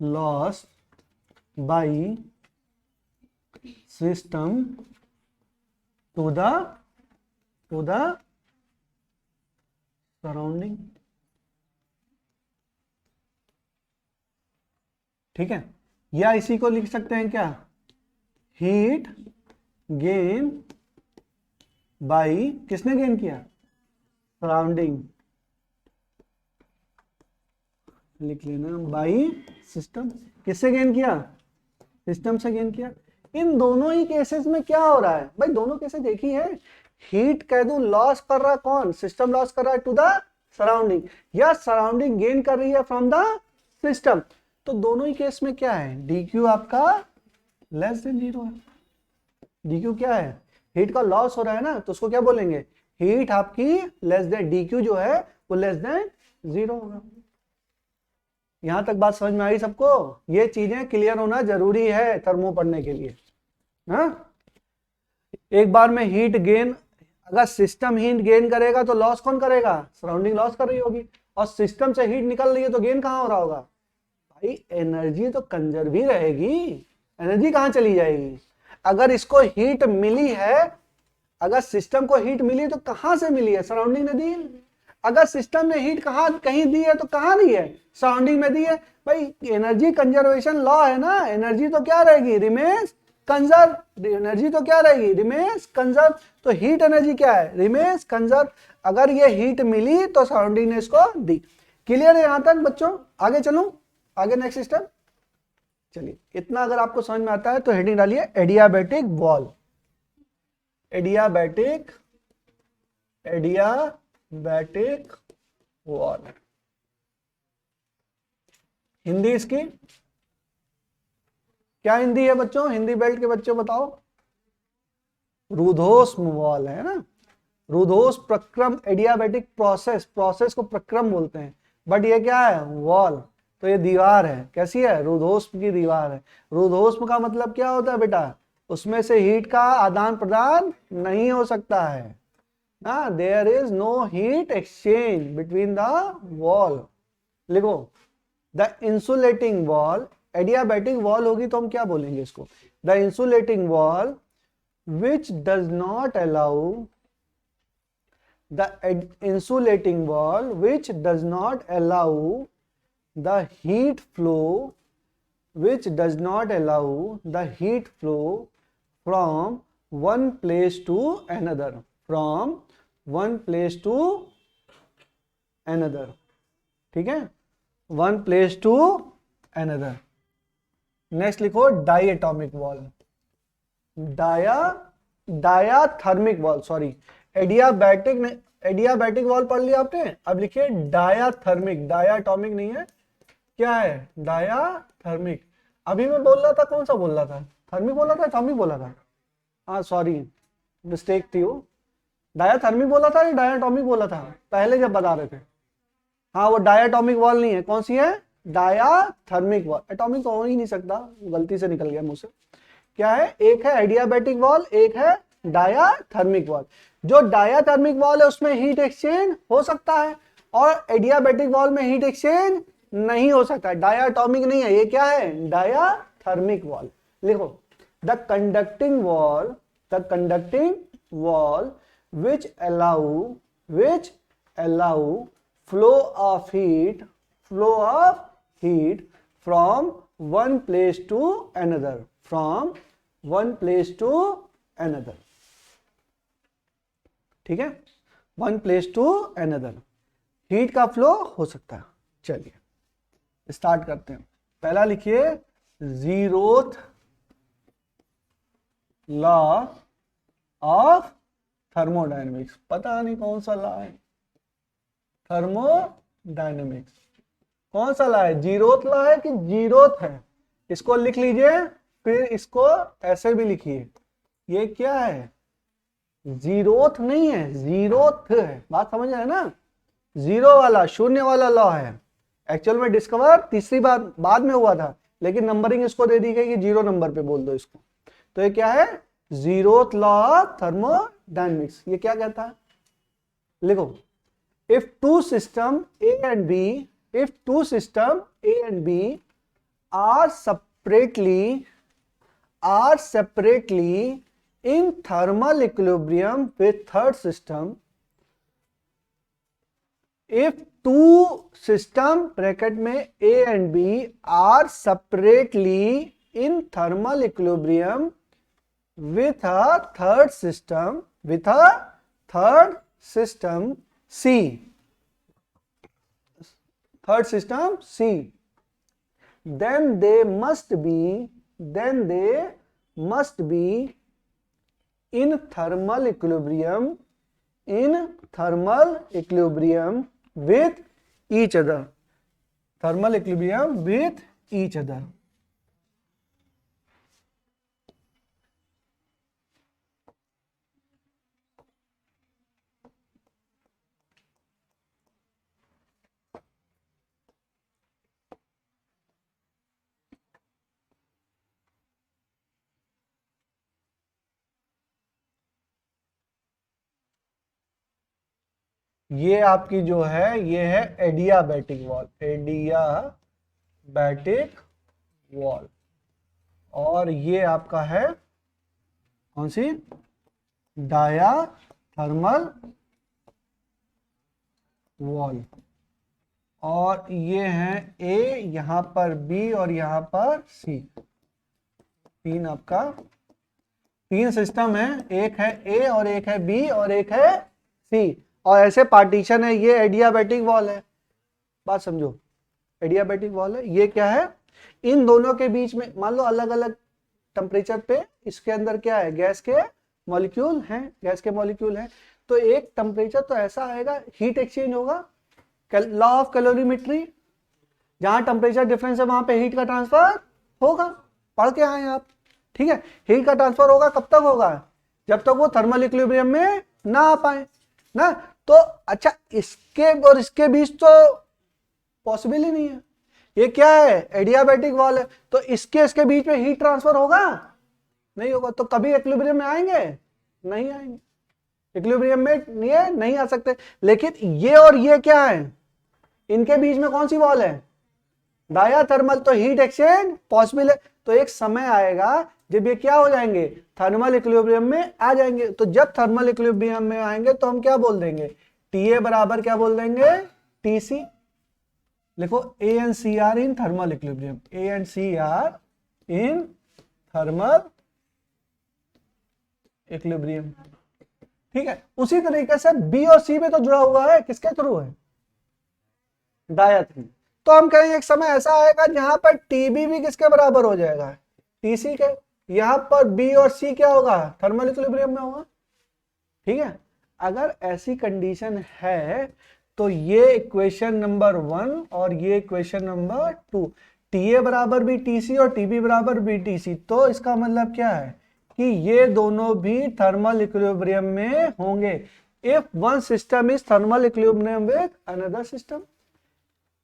loss by system to the surrounding. ठीक है, या इसी को लिख सकते हैं क्या? हीट गेन बाय, किसने गेन किया? सराउंडिंग। लिख लेना, बाय सिस्टम। किससे गेन किया? सिस्टम से गेन किया। इन दोनों ही केसेस में क्या हो रहा है? भाई दोनों केसेस एक ही है। हीट कह दूं लॉस कर रहा है कौन? सिस्टम लॉस कर रहा है टू द सराउंडिंग, या सराउंडिंग गेन कर रही है फ्रॉम द सिस्टम। तो दोनों ही केस में क्या है? DQ आपका लेस देन 0 है। DQ क्या है? हीट का लॉस हो रहा है ना, तो उसको क्या बोलेंगे? हीट आपकी लेस देन, DQ जो है वो लेस देन 0 होगा। यहां तक बात समझ में आई सबको? ये चीजें क्लियर होना जरूरी है थर्मो पढ़ने के लिए। हाँ, एक बार में हीट गेन, अगर सिस्टम हीट गेन करेगा तो लॉस कौन करेगा? सराउंडिंग लॉस कर रही होगी, और सिस्टम से हीट निकल रही है तो गेन कहां हो रहा होगा? भाई एनर्जी तो कंजर्व ही रहेगी, एनर्जी कहां चली जाएगी? अगर इसको हीट मिली है, अगर सिस्टम को हीट मिली तो कहां से मिली है? सराउंडिंग ने दी है। अगर सिस्टम ने हीट कहीं दी है तो कहां दी है? सराउंडिंग में दी है। भाई एनर्जी कंजर्वेशन लॉ है ना, एनर्जी तो क्या रहेगी? Remains conserve. एनर्जी तो क्या रहेगी? Remains conserve. तो हीट एनर्जी क्या है? Remains conserve. अगर ये हीट मिली तो सराउंडिंग ने इसको दी। क्लियर है यहां तक बच्चों? आगे चलूं, आगे नेक्स्ट स्टेप। चलिए, इतना अगर आपको समझ में आता है तो हेडिंग डालिए adiabatic wall. Adiabatic wall, Hindi इसकी क्या हिंदी है बच्चों? हिंदी बेल्ट के बच्चों बताओ। रुद्धोष्म वॉल है ना, रुद्धोष्म प्रक्रम। एडियाबैटिक प्रोसेस, प्रोसेस को प्रक्रम बोलते हैं, बट ये क्या है? वॉल। तो ये दीवार है, कैसी है? रुद्धोष्म की दीवार है। रुद्धोष्म का मतलब क्या होता है बेटा? उसमें से हीट का आदान प्रदान नहीं हो सकता है ना, there is no heat exchange between the wall. लिखो, the insulating wall, adiabatic wall होगी तो हम क्या बोलेंगे इसको? The insulating wall which does not allow, the insulating wall which does not allow the heat flow, which does not allow the heat flow from one place to another, from one place to another। ठीक है, one place to another। Next लिखो diatomic wall. Diathermic wall, sorry, adiabatic wall पढ़ लिया आपने। अब लिखिए diathermic, डायाटॉमिक नहीं है, क्या है? डायाथर्मिक। अभी मैं बोल रहा था, कौन सा बोल रहा था? थर्मिक बोला था, टॉमिक बोला था? हाँ सॉरी, मिस्टेक थी वो। डायाथर्मिक बोला था या डायाटॉमिक बोला था पहले जब बता रहे थे? हाँ, वो डायाटॉमिक वॉल नहीं है। कौन सी है? Diathermic wall. एटॉमिक तो हो ही नहीं सकता, गलती से निकल गया मुंह से। क्या है? एक है एडियाबैटिक वॉल, एक है डायाथर्मिक वॉल। जो डायाथर्मिक वॉल है उसमें हीट एक्सचेंज हो सकता है, और एडियाबैटिक वॉल में हीट एक्सचेंज नहीं हो सकता है। डायाटॉमिक नहीं है, ये क्या है? Diathermic wall. लिखो, the conducting wall which allow flow of heat from one place to another, from one place to another। ठीक है, one place to another, heat का फ्लो हो सकता है। चलिए स्टार्ट करते हैं। पहला लिखिए जीरोथ लॉ ऑफ थर्मोडायनेमिक्स। पता नहीं कौन सा लॉ है, थर्मोडायनेमिक्स कौन सा लॉ है? जीरोथ लॉ है कि जीरोथ है? इसको लिख लीजिए, फिर इसको ऐसे भी लिखिए। ये क्या है? जीरोथ नहीं है, जीरोथ है। बात समझ रहे हैं ना? जीरो वाला, शून्य वाला लॉ है। एक्चुअल में डिस्कवर तीसरी बार बाद में हुआ था, लेकिन नंबरिंग इसको दे दी गई कि 0 नंबर पे बोल दो इसको। तो ये क्या है? Zeroth law of thermodynamics. ये क्या कहता है? लिखो, if two system A and B are separately in thermal equilibrium with third system, if two system bracket में A and B are separately in thermal equilibrium with a third system C, then they must be in thermal equilibrium with each other, ये आपकी जो है ये है adiabatic wall, adiabatic wall. और ये आपका है कौन सी, डायाथर्मल वॉल। और ये है ए, यहां पर बी और यहां पर सी। तीन आपका तीन सिस्टम है, एक है ए और एक है बी और एक है सी, और ऐसे पार्टीशन है। ये एडियाबैटिक वॉल है, बात समझो, एडियाबैटिक वॉल है। ये क्या है, इन दोनों के बीच में मान लो अलग अलग टेम्परेचर पे इसके अंदर क्या है, गैस के मॉलिक्यूल हैं, गैस के मॉलिक्यूल हैं। तो एक टेम्परेचर तो ऐसा आएगा, हीट एक्सचेंज होगा, लॉ ऑफ कैलोरीमेट्री, जहां टेम्परेचर डिफरेंस है वहां पे हीट का ट्रांसफर होगा, पढ़ के आए आप, ठीक है। हीट का ट्रांसफर होगा, कब तक होगा, जब तक वो थर्मल इक्विलिब्रियम में ना आ पाए ना। तो अच्छा, इसके और इसके बीच तो पॉसिबल ही नहीं है, ये क्या है, एडियाबैटिक वॉल है, तो इसके बीच में हीट ट्रांसफर होगा, नहीं होगा। तो कभी इक्विलिब्रियम में आएंगे, नहीं आएंगे, इक्विलिब्रियम में नहीं आ सकते। लेकिन ये और ये क्या है, इनके बीच में कौन सी वॉल है, डायाथर्मल, तो हीट एक्सचेंज पॉसिबल है। तो एक समय आएगा जब ये क्या हो जाएंगे, थर्मल इक्विलिब्रियम में आ जाएंगे। तो जब थर्मल इक्विलिब्रियम में आएंगे तो हम क्या बोल देंगे, TA बराबर क्या बोल देंगे, TC। लिखो ANCR इन थर्मल इक्विलिब्रियम, ANCR इन थर्मल इक्विलिब्रियम, ठीक है। उसी तरीके से B और C में तो जुड़ा हुआ है, किसके थ्रू है, डायाथर्मल। तो हम कहेंगे एक समय ऐसा आएगा जहां पर TB भी किसके बराबर हो जाएगा, TC के। यहां पर B और C क्या होगा, थर्मल इक्विलिब्रियम में होगा, ठीक है। अगर ऐसी कंडीशन है तो ये इक्वेशन नंबर 1 और ये इक्वेशन नंबर 2, TA बराबर भी TC और TB बराबर भी TC, तो इसका मतलब क्या है कि ये दोनों भी थर्मल इक्विलिब्रियम में होंगे। If one system is thermal equilibrium with another system,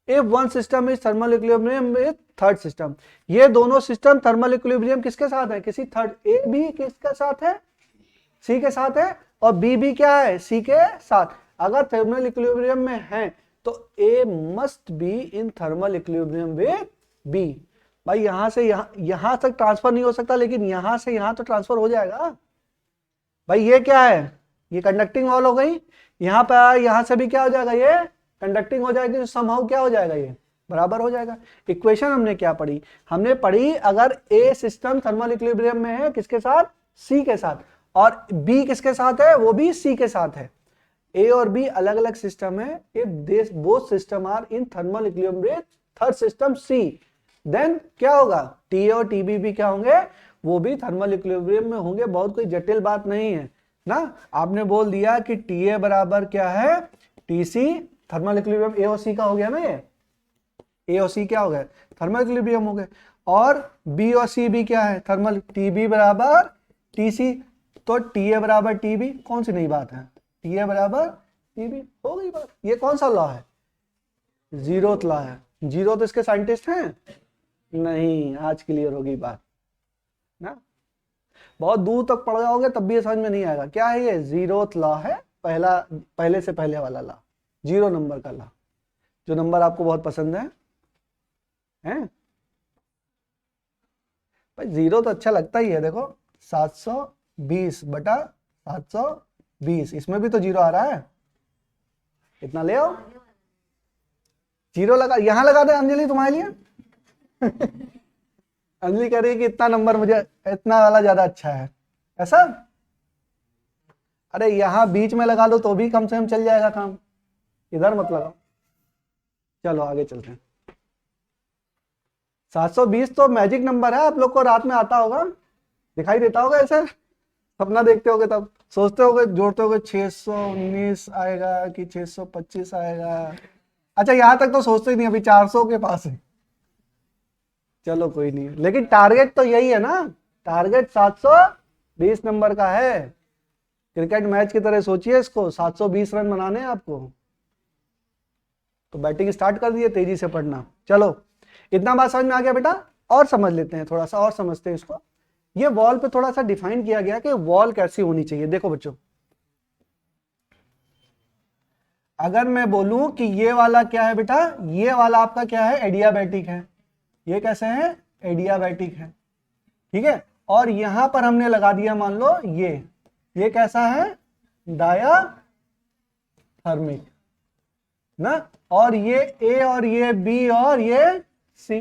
if one system is thermal equilibrium with third system. ये दोनों सिस्टम थर्मल इक्विलिब्रियम किसके साथ है, किसी थर्ड, ए भी किसके साथ है, सी के साथ है, और बी भी क्या है, सी के साथ। अगर थर्मल इक्विलिब्रियम में है तो A must be in thermal equilibrium with B. भाई यहां से यहां तक ट्रांसफर नहीं हो सकता, लेकिन यहां से यहां तो ट्रांसफर हो जाएगा। भाई ये क्या है, ये कंडक्टिंग वॉल हो गई, यहां पर यहां से भी क्या हो जाएगा, ये कंडक्टिंग हो जाएगी, तो समहाउ क्या हो जाएगा, ये बराबर हो जाएगा। इक्वेशन हमने क्या पढ़ी, हमने पढ़ी अगर ए सिस्टम थर्मल इक्विलिब्रियम में है किसके साथ, सी के साथ, और बी किसके साथ है, वो भी सी के साथ है। ए और बी अलग अलग सिस्टम है, if this both system are in thermal equilibrium with third system C, then क्या होगा, टी और टीबी भी क्या होंगे, वो भी थर्मल इक्विलिब्रियम में होंगे। बहुत कोई जटिल बात नहीं है ना। आपने बोल दिया कि TA बराबर क्या है, TC, थर्मल इक्विलिब्रियम ए और सी का हो गया ना, ये ए और सी क्या हो गया, थर्मल इक्विलिब्रियम हो गए। और बी और सी भी क्या है, थर्मल, TB बराबर TC, तो TA बराबर TB, कौन सी नई बात है, TA बराबर TB, हो गई बात। ये कौन सा लॉ है, जीरोथ लॉ है। जीरो तो इसके साइंटिस्ट हैं नहीं, आज क्लियर होगी बात ना। बहुत दूर तक पढ़ जाओगे तब भी ये समझ में नहीं आएगा क्या है, ये जीरोथ लॉ है, पहले से पहले वाला लॉ, 0 नंबर का लॉ, जो नंबर आपको बहुत पसंद है, हैं? भाई 0 तो अच्छा लगता ही है, देखो 720 बटा 720, इसमें भी तो 0 आ रहा है, इतना ले आओ, 0 लगा, यहां लगा दे अंजलि तुम्हारे लिए। अंजलि कह रही है कि इतना नंबर मुझे, इतना वाला ज्यादा अच्छा है, ऐसा। अरे यहां बीच में लगा दो तो भी कम से कम चल जाएगा काम, इधर मत लगाओ। चलो आगे चलते हैं। 720 तो मैजिक नंबर है, आप लोग को रात में आता होगा, दिखाई देता होगा, ऐसे सपना देखते होगे तब सोचते होगे, जोड़ते होगे 619 आएगा कि 625 आएगा। अच्छा यहां तक तो सोचते ही नहीं, अभी 400 के पास है। चलो कोई नहीं, लेकिन टारगेट तो यही है ना, टारगेट 720 नंबर का है। क्रिकेट मैच की तरह सोचिए इसको, 720 रन बनाने हैं आपको, तो बैटिंग स्टार्ट कर दिए, तेजी से पढ़ना। चलो इतना बात समझ में आ गया बेटा, और समझ लेते हैं, थोड़ा सा और समझते हैं इसको। ये वॉल पे थोड़ा सा डिफाइन किया गया कि वॉल कैसी होनी चाहिए। देखो बच्चों, अगर मैं बोलूं कि ये वाला क्या है बेटा, ये वाला आपका क्या है, एडियाबैटिक है, ये कैसे है, एडियाबैटिक है, ठीक है। और यहां पर हमने लगा दिया मान लो ये कैसा है, डायाथर्मिक ना, और ये ए और ये बी और ये सी,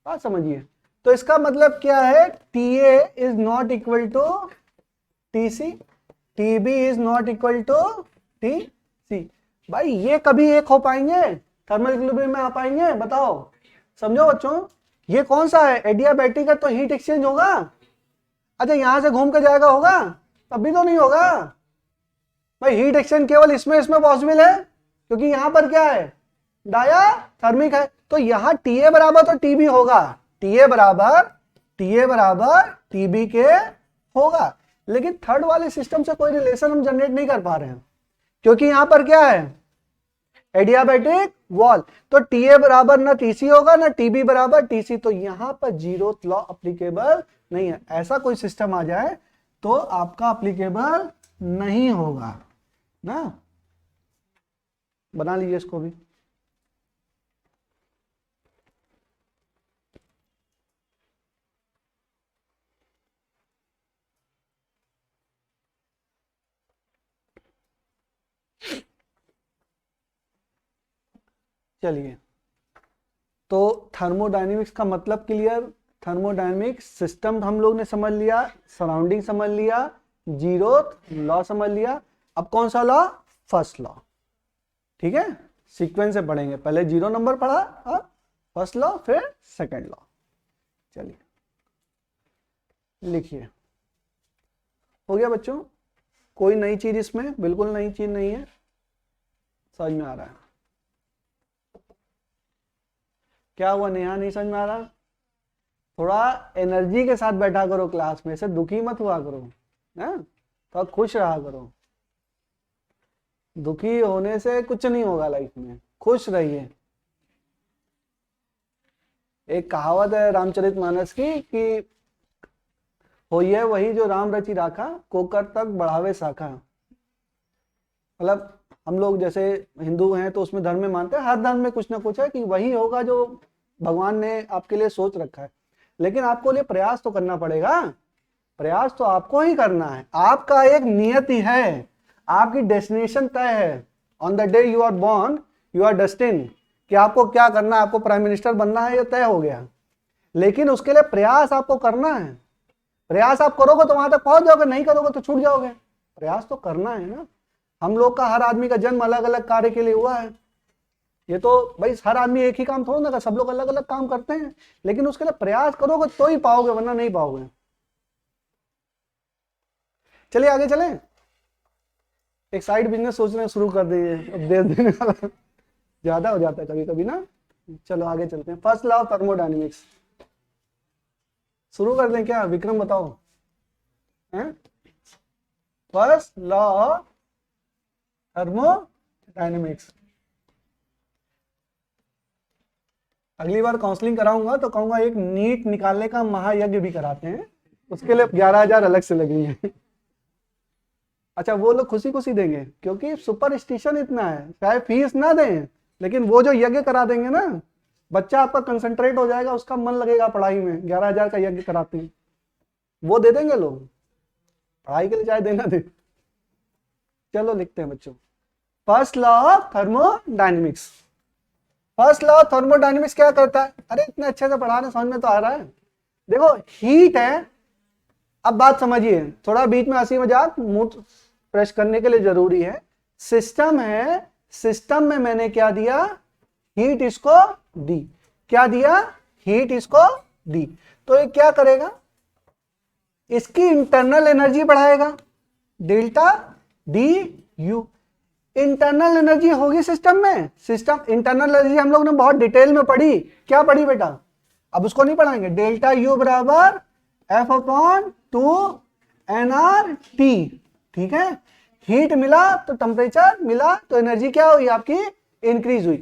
बात समझिए। तो इसका मतलब क्या है, T A is not equal to T C, T B is not equal to T C. भाई ये कभी एक हो पाएंगे, थर्मल इक्विलिब्रियम में आ पाएंगे, बताओ, समझो बच्चों। ये कौन सा है, एडियाबैटिक है, तो हीट एक्सचेंज होगा। अच्छा यहां से घूम के जाएगा, होगा, तब भी तो नहीं होगा भाई। हीट एक्सचेंज केवल इसमें पॉसिबल है, क्योंकि यहां पर क्या है, डायाथर्मिक है। तो यहां टी ए बराबर तो टी बी होगा, टी ए बराबर टी बी के होगा। लेकिन थर्ड वाले सिस्टम से कोई रिलेशन हम जनरेट नहीं कर पा रहे हैं, क्योंकि यहां पर क्या है, एडियाबैटिक वॉल। तो टी ए बराबर ना टी सी होगा ना टी बी बराबर टी सी, तो यहां पर जीरोथ लॉ अप्लीकेबल नहीं है। ऐसा कोई सिस्टम आ जाए तो आपका अप्लीकेबल नहीं होगा ना, बना लीजिए इसको भी। चलिए, तो थर्मोडायनेमिक्स का मतलब क्लियर, थर्मोडायनेमिक्स सिस्टम हम लोग ने समझ लिया, सराउंडिंग समझ लिया, जीरोथ लॉ समझ लिया। अब कौन सा लॉ, फर्स्ट लॉ, ठीक है, सीक्वेंस से पढ़ेंगे, पहले 0 नंबर पढ़ा, अब फर्स्ट लॉ, फिर सेकंड लॉ। चलिए लिखिए, हो गया बच्चों, कोई नई चीज इसमें, बिल्कुल नई चीज नहीं है, समझ में आ रहा है। क्या हुआ नेहा, नहीं समझ में आ रहा, थोड़ा एनर्जी के साथ बैठा करो क्लास में, ऐसे दुखी मत हुआ करो, है, थोड़ा खुश रहा करो। दुखी होने से कुछ नहीं होगा लाइफ में, खुश रहिए। एक कहावत है रामचरितमानस की कि होई है वही जो राम रचि राखा, कोकर तक बढ़ावे शाखा। मतलब हम लोग जैसे हिंदू हैं तो उसमें धर्म में मानते हैं, हर धर्म में कुछ ना कुछ है कि वही होगा जो भगवान ने आपके लिए सोच रखा है। लेकिन आपको लिए प्रयास तो करना पड़ेगा, प्रयास तो आपको ही करना है, आपका एक नियति है, आपकी डेस्टिनेशन तय है। On the day you are born you are destined, कि आपको क्या करना है, आपको प्राइम मिनिस्टर बनना है, ये तय हो गया। लेकिन उसके लिए प्रयास आपको करना है, प्रयास आप करोगे तो वहां तक पहुंच जाओगे, नहीं करोगे तो छूट जाओगे। प्रयास तो करना है ना। हम लोग का हर आदमी का जन्म अलग अलग कार्य के लिए हुआ है, ये तो भाई हर आदमी एक ही काम थोड़ा ना कर, सब लोग अलग अलग काम करते हैं, लेकिन उसके लिए प्रयास करोगे तो ही पाओगे, वरना नहीं पाओगे। चलिए आगे चलें, एक साइड बिजनेस सोचना शुरू कर दीजिए, अब दे देने वाला ज्यादा हो जाता है कभी कभी ना। चलो आगे चलते हैं, फर्स्ट लॉ ऑफ थर्मोडायनेमिक्स शुरू कर दें क्या, विक्रम बताओ, हैं? First law of thermodynamics. अगली बार काउंसलिंग कराऊंगा तो कहूंगा एक नीट निकालने का महायज्ञ भी कराते हैं, उसके लिए 11,000 अलग से लगेंगे। अच्छा वो लोग खुशी खुशी देंगे, क्योंकि सुपरस्टिशन इतना है, चाहे फीस ना दें, लेकिन वो जो यज्ञ करा देंगे ना, बच्चा आपका कंसंट्रेट हो जाएगा, उसका मन लगेगा पढ़ाई में। 11,000 का यज्ञ कराते हैं, वो दे देंगे लोग, पढ़ाई के लिए चाहे देना दे। चलो लिखते हैं बच्चों, first law of thermodynamics. First law of thermodynamics क्या करता है, अरे इतने अच्छे से पढ़ा रहे, समझ में तो आ रहा है। देखो हीट है, अब बात समझिए, थोड़ा बीच में हंसी मजाक मूड फ्रेश करने के लिए जरूरी है। सिस्टम है, सिस्टम में मैंने क्या दिया, हीट इसको दी, क्या दिया, हीट इसको दी, तो ये क्या करेगा, इसकी इंटरनल एनर्जी बढ़ाएगा, delta D you. Internal energy होगी सिस्टम में, सिस्टम इंटरनल एनर्जी हम लोग ने बहुत डिटेल में पढ़ी, क्या पढ़ी बेटा, अब उसको नहीं पढ़ाएंगे। डेल्टा यू बराबर एफ अपॉन 2 nRT, ठीक है। हीट मिला तो टेम्परेचर मिला तो एनर्जी क्या हुई आपकी, इंक्रीज हुई।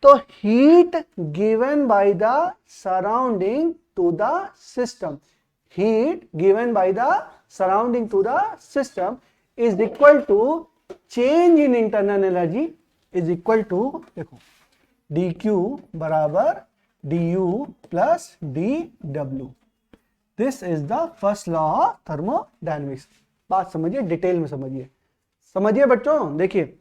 तो heat given by the surrounding to the system, heat given by the surrounding to the system is equal to change in internal energy is equal to, देखो डी क्यू बराबर D U plus D W. This is the first law of thermodynamics. बात समझिए, detail में समझिए, समझिए बच्चों। देखिए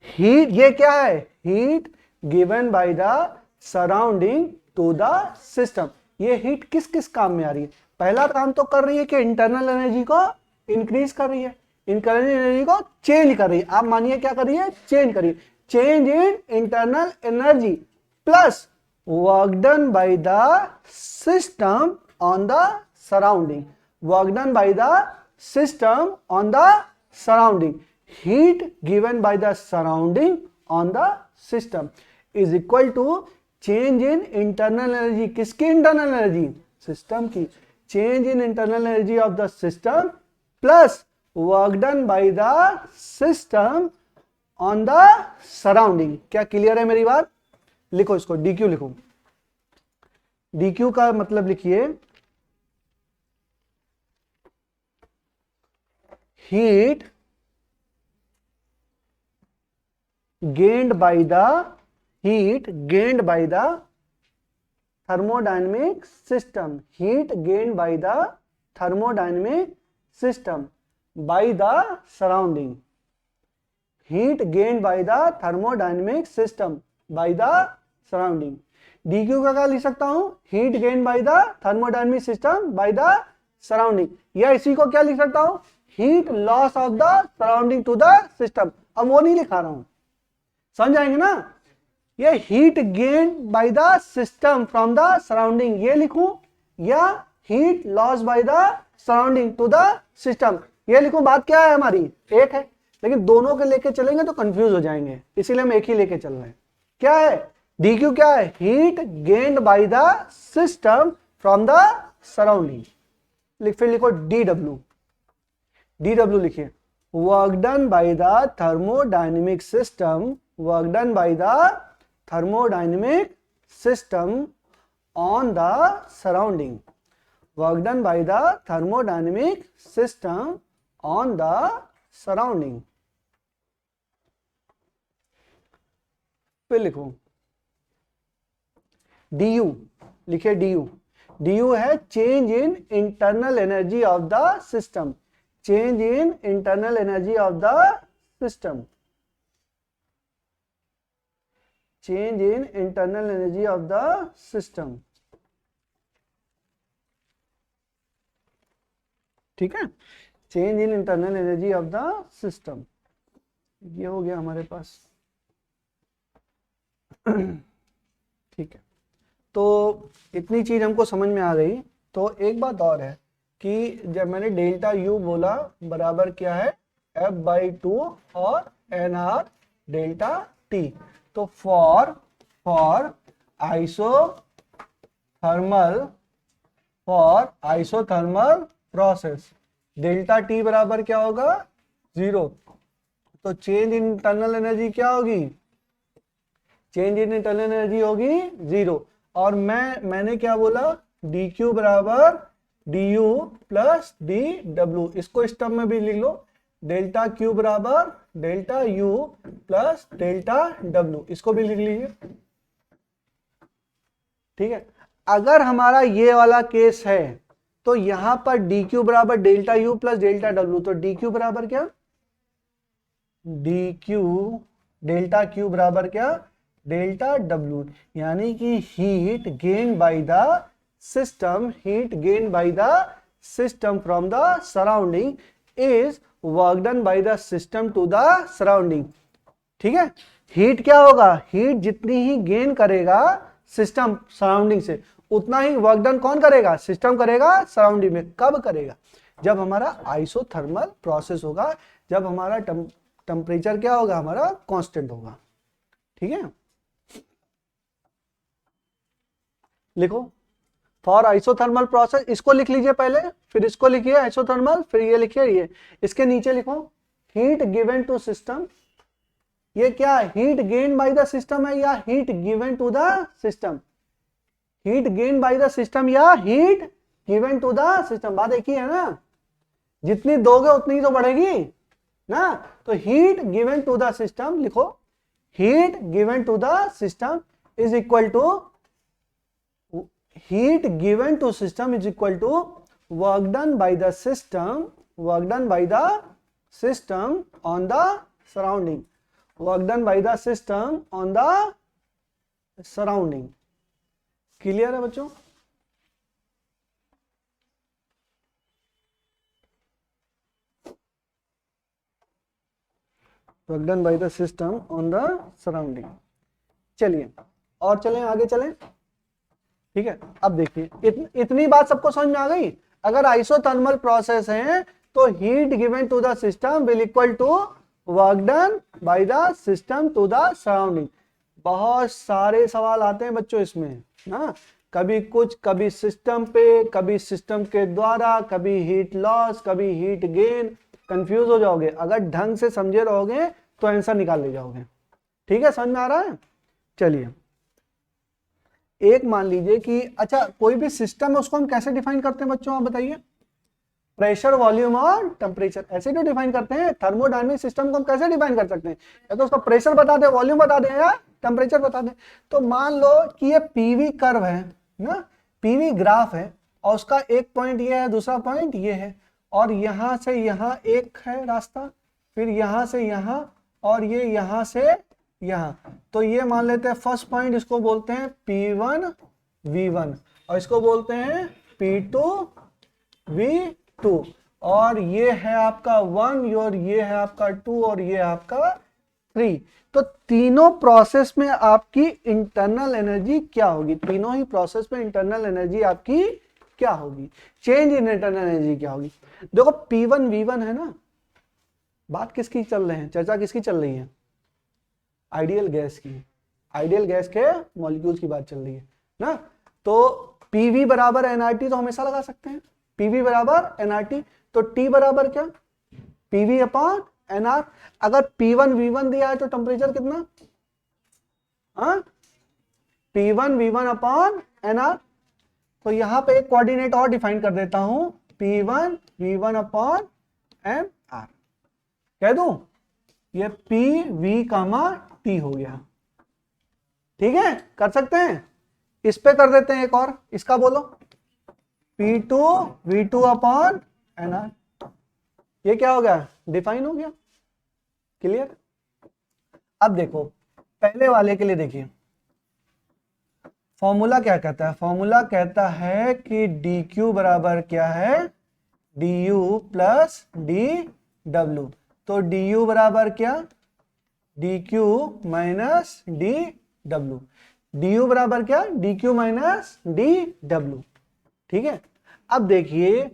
heat, ये क्या है, heat given by the surrounding to the system. ये हीट किस किस काम में आ रही है? पहला काम तो कर रही है कि इंटरनल एनर्जी को इंक्रीज कर रही है, इंटरनल एनर्जी को चेंज कर रही है। आप मानिए क्या कर रही है, चेंज कर रही है, change in internal energy plus work done by the system on the surrounding, work done by the system on the surrounding, heat given by the surrounding on the system is equal to change in internal energy। किसकी internal energy? System की। change in internal energy of the system plus work done by the system on the surrounding। क्या clear है मेरी बात? लिखो इसको, dq लिखो। dq का मतलब लिखिए heat gained by the thermodynamic system, heat gained by the thermodynamic system by the surrounding, heat gained by the thermodynamic system by the surrounding। dq का क्या लिख सकता हूं, heat gained by the thermodynamic system by the surrounding, या इसी को क्या लिख सकता हूं, heat loss of the surrounding to the system। अब वो नहीं लिखा रहा हूं, समझ आएंगे ना। ये heat gain by the system from the surrounding ये लिखूं, या heat loss by the surrounding to the system ये लिखूं। बात क्या है हमारी, एक है, लेकिन दोनों के लेके चलेंगे तो कंफ्यूज हो जाएंगे, इसीलिए हम एक ही लेके चल रहे हैं। क्या है, डी क्यू क्या है, heat gained bye the system from the surrounding. फिर लिखो डी डब्ल्यू, डी डब्ल्यू लिखिए work done by the thermodynamic system, work done by the thermodynamic system on the surrounding, work done by the thermodynamic system on the surrounding। फिर लिखो du, लिखिए du, du है change in internal energy of the system, change in internal energy of the system, change in internal energy of the system। ठीक है, change in internal energy of the system, ये हो गया हमारे पास। ठीक है, तो इतनी चीज हमको समझ में आ गई। तो एक बात और है कि जब मैंने डेल्टा यू बोला बराबर क्या है, F/2 और NR डेल्टा T। तो for isothermal process delta T बराबर क्या होगा, 0। तो चेंज इन इंटरनल एनर्जी क्या होगी, चेंज इन इंटरनल एनर्जी होगी 0। और मैंने क्या बोला, डी क्यू बराबर D U plus D W. इसको इस टर्म में भी लिख लो, डेल्टा क्यू बराबर delta U plus delta W, इसको भी लिख लीजिए। ठीक है, अगर हमारा ये वाला केस है तो यहां पर डी क्यू बराबर delta U plus delta W, तो डी क्यू बराबर क्या, डी क्यू डेल्टा क्यू बराबर क्या, डेल्टा डब्ल्यू, यानी कि heat gain by the system, heat gain by the system from the surrounding is work done by the system to the surrounding. ठीक है, heat क्या होगा, हीट जितनी ही गेन करेगा सिस्टम सराउंडिंग से, उतना ही वर्क डन कौन करेगा, सिस्टम करेगा सराउंडिंग में। कब करेगा, जब हमारा आइसोथर्मल प्रोसेस होगा, जब हमारा टेम्परेचर क्या होगा, हमारा कांस्टेंट होगा। ठीक है, लिखो फॉर आइसोथर्मल प्रोसेस, इसको लिख लीजिए पहले, फिर इसको लिखिए आइसोथर्मल, फिर ये लिखिए ये, इसके नीचे लिखो हीट गिवन टू सिस्टम। ये क्या है, heat gain by the system है या heat given to the system, heat gain by the system या heat given to the system, बात एक ही है ना। जितनी दोगे उतनी तो बढ़ेगी, ना। तो heat given to the system लिखो, heat given to the system is equal to, heat given to system is equal to work done by the system, work done by the system on the surrounding, work done by the system on the surrounding. Clear है बच्चों? work done by the system on the surrounding. चलिए और चलें, आगे चलें, ठीक है। अब देखिए इतनी बात सबको समझ में आ गई। अगर आइसोथर्मल प्रोसेस है तो heat given to the system will equal to work done by the system to the surrounding. बहुत सारे सवाल आते हैं बच्चों इसमें ना, कभी कुछ, कभी सिस्टम पे, कभी सिस्टम के द्वारा, कभी हीट लॉस, कभी हीट गेन, कंफ्यूज हो जाओगे। अगर ढंग से समझे रहोगे तो आंसर निकाल ले जाओगे। ठीक है, समझ में आ रहा है? चलिए एक मान लीजिए कि अच्छा कोई भी सिस्टम है, उसको हम कैसे डिफाइन करते हैं बच्चों, आप बताइए। प्रेशर, वॉल्यूम और टेम्परेचर, ऐसे तो डिफाइन करते हैं। थर्मोडायनेमिक सिस्टम को हम कैसे डिफाइन कर सकते हैं? या तो उसका प्रेशर बता दे, वॉल्यूम बता दे, या टेम्परेचर बता दे। तो मान लो कि ये पीवी कर्व है ना, पीवी ग्राफ है, और उसका एक पॉइंट ये है, दूसरा पॉइंट ये है, और यहां से यहां एक है रास्ता, फिर यहां से यहां, और ये यहां से यहां। तो ये मान लेते हैं फर्स्ट पॉइंट, इसको बोलते हैं P1 V1, और इसको बोलते हैं P2 V2, और ये है आपका 1, और ये है आपका 2, और ये है आपका 3। तो तीनों प्रोसेस में आपकी इंटरनल एनर्जी क्या होगी? तीनों ही प्रोसेस में इंटरनल एनर्जी आपकी क्या होगी? चेंज इन इंटरनल एनर्जी क्या होगी? देखो P1 V1 है ना, बात किसकी चल रही है, चर्चा किसकी चल रही है? आइडियल गैस की, आइडियल गैस के मॉलिक्यूल्स की बात चल रही है ना। तो PV बराबर nRT तो हमेशा लगा सकते हैं, PV बराबर nRT। तो T बराबर क्या? PV upon nR। अगर P1 V1 दिया है तो टेम्परेचर कितना? हाँ, P1 V1 अपॉन nR। तो यहां पे एक कोऑर्डिनेट और डिफाइन कर देता हूं, P1 V1 अपॉन nR। कह दूं ये PV कामा T हो गया। ठीक है, कर सकते हैं। इस पे कर देते हैं एक और, इसका बोलो P2 V2 अपॉन nR। ये क्या हो गया? डिफाइन हो गया। क्लियर? अब देखो पहले वाले के लिए देखिए, फॉर्मूला क्या कहता है? फॉर्मूला कहता है कि dq बराबर क्या है? du plus dw। तो du बराबर क्या? dq minus dw। du बराबर क्या? dq minus dw। ठीक है, अब देखिए,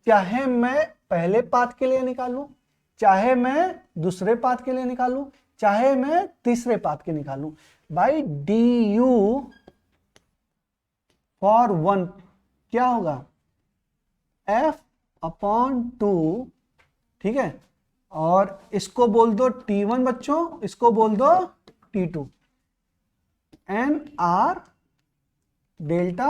चाहे मैं पहले पाथ के लिए निकालूं, चाहे मैं दूसरे पाथ के लिए निकालूं, चाहे मैं तीसरे पाथ के निकालूं, भाई du फॉर 1 क्या होगा? f upon 2। ठीक है, और इसको बोल दो T1 बच्चों, इसको बोल दो T2, nR डेल्टा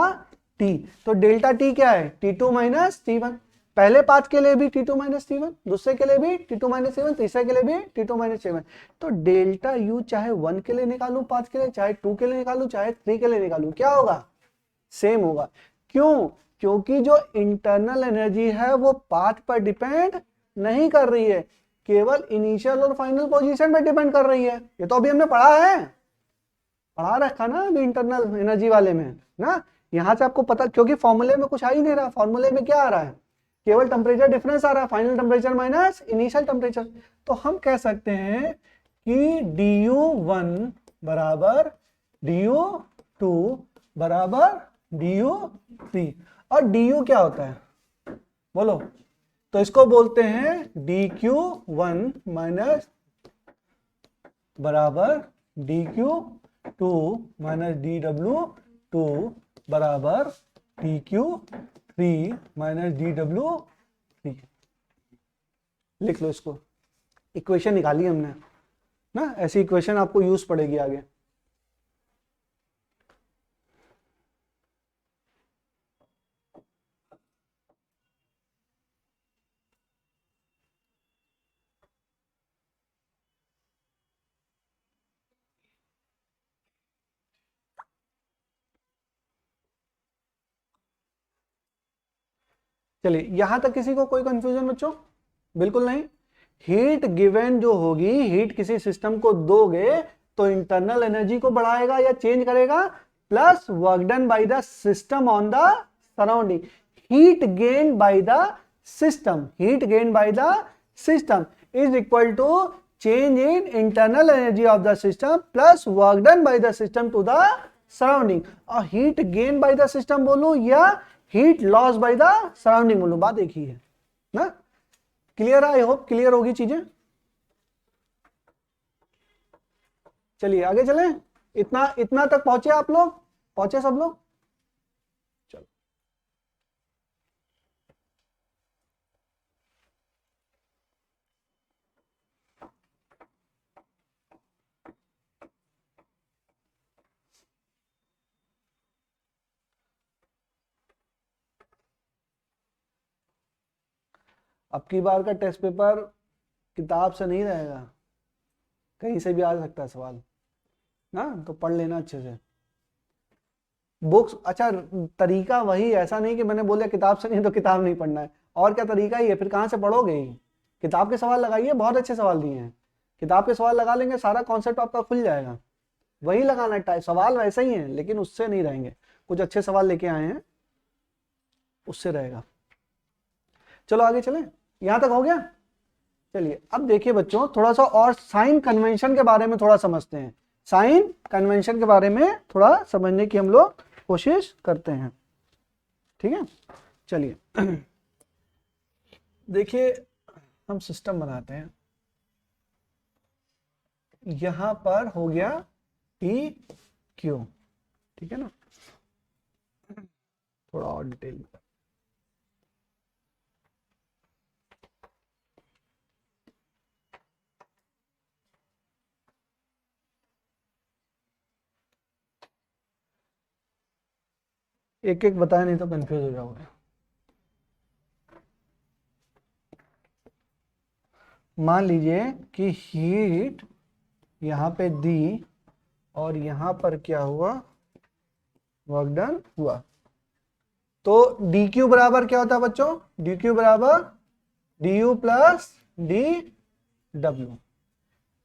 T। तो डेल्टा T क्या है? T2 minus T1। पहले पाथ के लिए भी T2 माइनस T1, दूसरे के लिए भी T2 माइनस T1, तीसरे के लिए भी T2 माइनस T1। तो डेल्टा U चाहे 1 के लिए निकालूं पाथ के लिए, चाहे 2 के लिए निकालूं, चाहे 3 के लिए निकालूं, क्या होगा? सेम होगा। क्यों? क्योंकि जो इंटरनल एनर्जी है वो पाथ पर डिपेंड नहीं कर रही है, केवल इनिशियल और फाइनल पोजीशन पर डिपेंड कर रही है। ये तो अभी हमने पढ़ा है, पढ़ा रखा ना अभी इंटरनल एनर्जी वाले में ना। यहां से आपको पता, क्योंकि फॉर्मूले में कुछ आ ही नहीं रहा, फॉर्मूले में क्या आ रहा है? केवल टेम्परेचर डिफरेंस आ रहा है, final temperature minus initial temperature. तो हम कह सकते हैं कि du1 बराबर du2 बराबर du3। और du क्या होता है बोलो? तो इसको बोलते हैं dq1 माइनस बराबर dq2 माइनस dw2 बराबर dq3 माइनस dw3। लिख लो इसको, इक्वेशन निकाली हमने ना, ऐसी इक्वेशन आपको यूज पड़ेगी आगे। चलिए यहां तक किसी को कोई कंफ्यूजन बच्चों? बिल्कुल नहीं। हीट गिवन जो होगी, हीट किसी सिस्टम को दोगे तो इंटरनल एनर्जी को बढ़ाएगा या चेंज करेगा, plus work done by the system on the surrounding. Heat gain by the system, heat gain by the system is equal to change in internal energy of the system plus work done by the system to the surrounding। और heat gain by the system बोलूं या heat loss by the surrounding बोलूं, बात एक ही है ना। Clear? I hope clear होगी चीजें। चलिए आगे चलें। इतना तक पहुंचे आप लोग? पहुंचे सब लोग? चलो अब की बार का टेस्ट पेपर किताब से नहीं रहेगा, कहीं से भी आ सकता है सवाल ना, तो पढ़ लेना अच्छे से बुक्स। अच्छा तरीका वही, ऐसा नहीं कि मैंने बोला किताब से नहीं तो किताब नहीं पढ़ना है, और क्या तरीका ही है, फिर कहाँ से पढ़ोगे ही। किताब के सवाल लगाइए, बहुत अच्छे सवाल दिए हैं, किताब के सवाल लगा लेंगे सारा कॉन्सेप्ट आपका खुल जाएगा। वही लगाना है, सवाल वैसे ही हैं लेकिन उससे नहीं रहेंगे, कुछ अच्छे सवाल लेके आए हैं उससे रहेगा। चलो आगे चलें, यहां तक हो गया। चलिए अब देखिए बच्चों, थोड़ा सा और साइन कन्वेंशन के बारे में थोड़ा समझते हैं। साइन कन्वेंशन के बारे में थोड़ा समझने की हम लोग कोशिश करते हैं, ठीक है। चलिए देखिए हम सिस्टम बनाते हैं, यहां पर हो गया पी क्यू, ठीक है ना। थोड़ा और डिटेल में एक एक बताया, नहीं तो कंफ्यूज हो जाओगे। मान लीजिए कि हीट यहां पे दी और यहां पर क्या हुआ, वर्क डन हुआ, तो डी क्यू बराबर क्या होता है बच्चों, डी क्यू बराबर D U plus D W.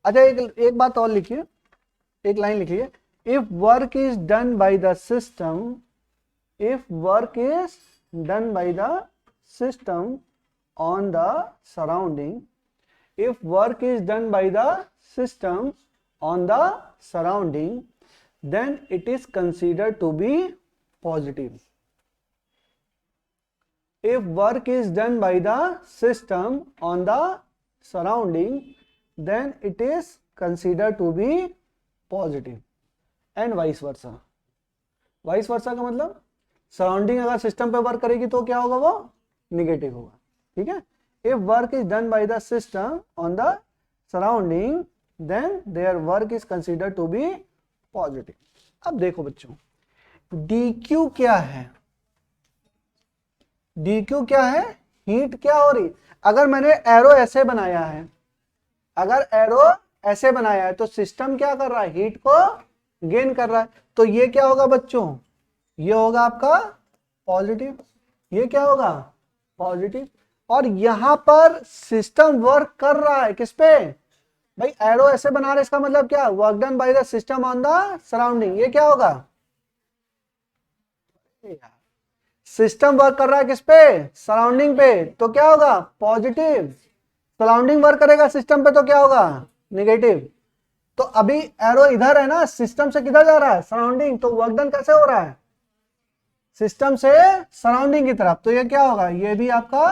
अच्छा एक बात और लिखिए, एक लाइन लिखिए, if work is done by the system, if work is done by the system on the surrounding, if work is done by the system on the surrounding, then it is considered to be positive. If work is done by the system on the surrounding, then it is considered to be positive and vice versa। vice versa का मतलब surrounding अगर system पे work करेगी तो क्या होगा, वो negative होगा, ठीक है। If work is done by the system on the surrounding, then their work is considered to be positive. अब देखो बच्चों, डी क्यू क्या है, डी क्यू क्या है, हीट क्या हो रही। अगर मैंने एरो ऐसे बनाया है, अगर एरो ऐसे बनाया है तो सिस्टम क्या कर रहा है, हीट को गेन कर रहा है, तो ये क्या होगा बच्चों, ये होगा आपका पॉजिटिव, ये क्या होगा पॉजिटिव। और यहां पर सिस्टम वर्क कर रहा है किस पे, भाई एरो ऐसे बना रहे, इसका मतलब क्या, work done by the system on the surrounding, ये क्या होगा, सिस्टम वर्क कर रहा है किस पे, सराउंडिंग पे, तो क्या होगा पॉजिटिव। सराउंडिंग वर्क करेगा सिस्टम पे तो क्या होगा नेगेटिव। तो अभी एरो इधर है ना, सिस्टम से किधर जा रहा है, सराउंडिंग, तो वर्क डन कैसे हो रहा है, सिस्टम से सराउंडिंग की तरफ, तो ये क्या होगा, ये भी आपका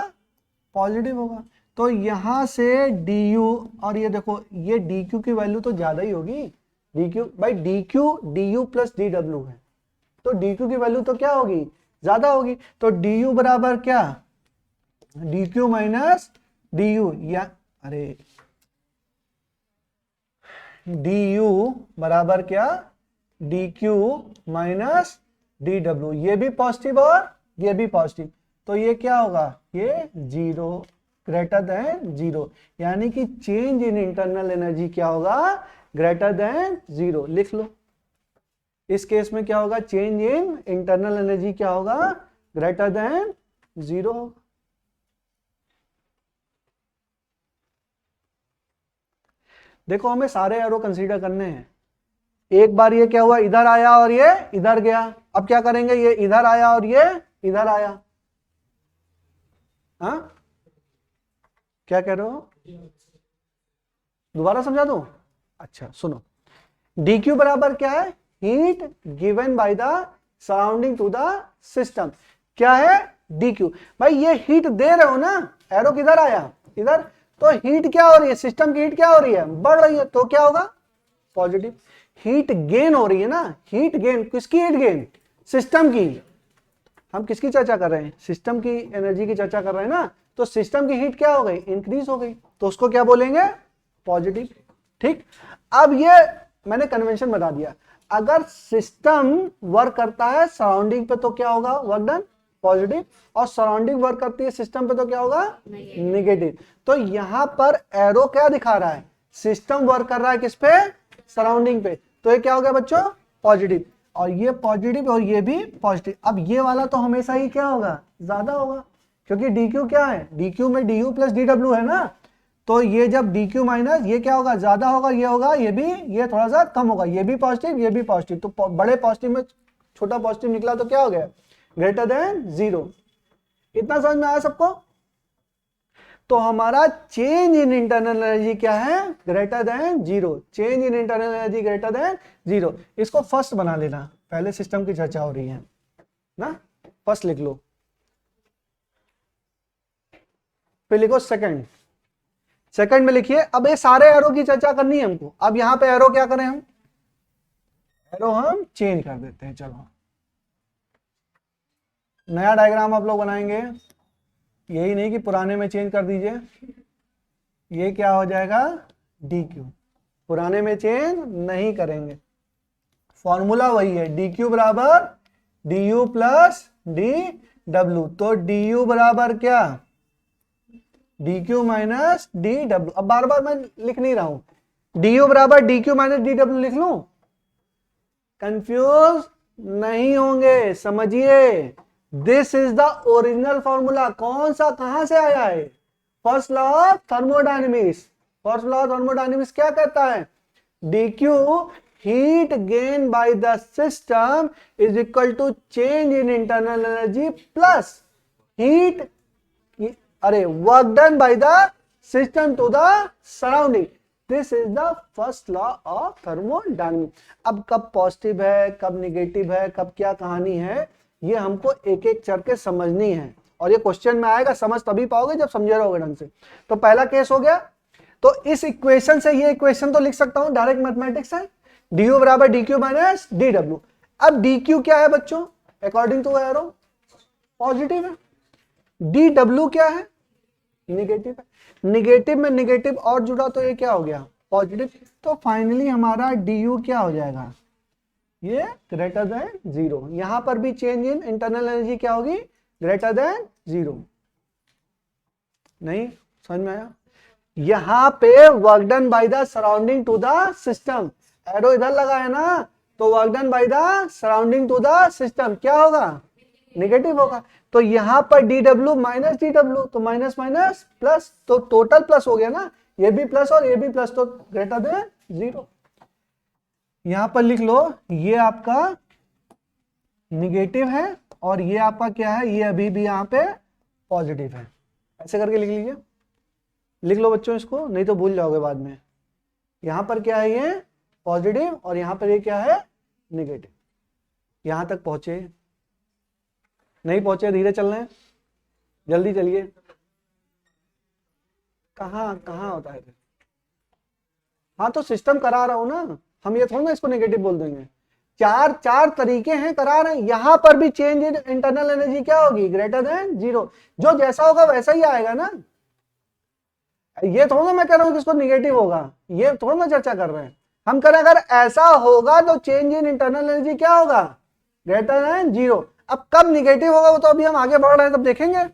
पॉजिटिव होगा। तो यहां से डी यू, और ये देखो ये डी क्यू की वैल्यू तो ज्यादा ही होगी, D Q by D Q D U plus D W है, तो डी क्यू की वैल्यू तो क्या होगी, ज्यादा होगी। तो डी यू बराबर क्या, D Q minus D you, या अरे डी यू बराबर क्या, D Q minus D W, ये भी पॉजिटिव और ये भी पॉजिटिव, तो ये क्या होगा, ये जीरो ग्रेटर देन जीरो, यानी कि चेंज इन इंटरनल एनर्जी क्या होगा, ग्रेटर देन जीरो। लिख लो, इस केस में क्या होगा, चेंज इन इंटरनल एनर्जी क्या होगा, ग्रेटर देन जीरो। देखो हमें सारे एरो कंसीडर करने हैं। एक बार ये क्या हुआ, इधर आया और ये इधर गया। अब क्या करेंगे, ये इधर आया और ये इधर आया। हाँ क्या कह रहे हो, दोबारा समझा दूं? अच्छा सुनो, dq बराबर क्या है, heat given by the surrounding to the system. क्या है dq, भाई ये हीट दे रहे हो ना, एरो किधर आया इधर, तो हीट क्या हो रही है, सिस्टम की हीट क्या हो रही है, बढ़ रही है, तो क्या होगा पॉजिटिव। हीट गेन हो रही है ना, हीट गेन, किसकी हीट गेन, सिस्टम की। हम किसकी चर्चा कर रहे हैं, सिस्टम की एनर्जी की चर्चा कर रहे हैं ना, तो सिस्टम की हीट क्या हो गई, इंक्रीज हो गई, तो उसको क्या बोलेंगे, पॉजिटिव। ठीक, अब ये मैंने कन्वेंशन बता दिया, अगर सिस्टम वर्क करता है सराउंडिंग पे तो क्या होगा, वर्क डन पॉजिटिव, और सराउंडिंग वर्क करती है सिस्टम पे तो क्या होगा, नेगेटिव। तो यहां पर एरो क्या दिखा रहा है, सिस्टम वर्क कर रहा है किस पे, सराउंडिंग पे, तो ये क्या हो गया बच्चों, पॉजिटिव, और ये पॉजिटिव और ये भी पॉजिटिव। अब ये वाला तो हमेशा ही क्या होगा, ज्यादा होगा, क्योंकि dq क्या है, dq में du प्लस dw है ना, तो ये जब dq माइनस ये क्या होगा, ज्यादा होगा, ये होगा, ये भी, ये थोड़ा सा कम होगा, ये भी पॉजिटिव ये भी पॉजिटिव, तो बड़े पॉजिटिव में छोटा पॉजिटिव निकला तो क्या हो गया, ग्रेटर देन 0। इतना समझ में आया सबको? तो हमारा चेंज इन इंटरनल एनर्जी क्या है, greater than 0, change in internal energy greater than 0। इसको फर्स्ट बना लेना, पहले सिस्टम की चर्चा हो रही है ना, फर्स्ट लिख लो, फिर लिखो सेकंड, सेकंड में लिखिए। अब ये सारे एरो की चर्चा करनी है हमको, अब यहां पे एरो क्या करें हम, एरो हम चेंज कर देते हैं। चलो नया डायग्राम आप लोग बनाएंगे, यही नहीं कि पुराने में चेंज कर दीजिए, ये क्या हो जाएगा dq, पुराने में चेंज नहीं करेंगे, फॉर्मूला वही है, dq बराबर du प्लस dw, तो du बराबर क्या, dq माइनस dw। अब बार बार मैं लिख नहीं रहा हूं, du बराबर dq माइनस dw लिख लूं, कंफ्यूज नहीं होंगे, समझिए, this is the original formula. कौन सा, कहां से आया है, first law of thermodynamics. First law of thermodynamics क्या कहता है, dq heat gain by the system is equal to change in internal energy plus heat, अरे work done by the system to the surrounding. This is the first law of thermodynamics. अब कब positive है, कब negative है, कब क्या कहानी है, ये हमको एक एक चर के समझनी है, और ये क्वेश्चन में आएगा, समझ तभी पाओगे जब समझे रहोगे ढंग से। तो पहला केस हो गया, तो इस इक्वेशन से ये इक्वेशन तो लिख सकता हूं, डायरेक्ट मैथमेटिक्स है, du बराबर dq माइनस dw। अब dq क्या है बच्चों, अकॉर्डिंग टू एरो पॉजिटिव है, dw क्या है, निगेटिव है, निगेटिव में निगेटिव और जुड़ा तो ये क्या हो गया, पॉजिटिव। तो फाइनली हमारा du क्या हो जाएगा, ये ग्रेटर देन 0। यहां पर भी चेंज इन इंटरनल एनर्जी क्या होगी, ग्रेटर देन 0। नहीं समझ में आया, यहां पे work done by the surrounding to the system, arrow इधर लगा है ना, तो work done by the surrounding to the system क्या होगा, नेगेटिव होगा। तो यहां पर dw माइनस dw, तो माइनस माइनस प्लस, तो टोटल प्लस हो गया ना, ये भी प्लस और ये भी प्लस, तो ग्रेटर देन 0। यहां पर लिख लो, ये आपका निगेटिव है और ये आपका क्या है, ये अभी भी यहां पे पॉजिटिव है, ऐसे करके लिख लीजिए, लिख लो बच्चों इसको, नहीं तो भूल जाओगे बाद में। यहां पर क्या है, ये पॉजिटिव, और यहां पर ये क्या है, निगेटिव। यहां तक पहुंचे, नहीं पहुंचे, धीरे चल रहे हैं, जल्दी चलिए, कहां कहां होता है, हाँ तो सिस्टम करा रहा हूं ना, हम ये थोड़ा ना इसको नेगेटिव बोल देंगे, चार चार तरीके हैं करा रहे हैं, यहां पर भी चेंज इन इंटरनल एनर्जी क्या होगी, ग्रेटर देन 0। जो जैसा होगा वैसा ही आएगा ना, ये थोड़ा ना मैं कह रहा हूं कि इसको निगेटिव होगा, ये थोड़ा ना चर्चा कर रहे हैं, हम कह रहे हैं अगर ऐसा होगा तो चेंज इन इंटरनल एनर्जी क्या होगा, ग्रेटर देन 0। अब कब निगेटिव होगा वो तो अभी हम आगे बढ़ रहे हैं तब देखेंगे,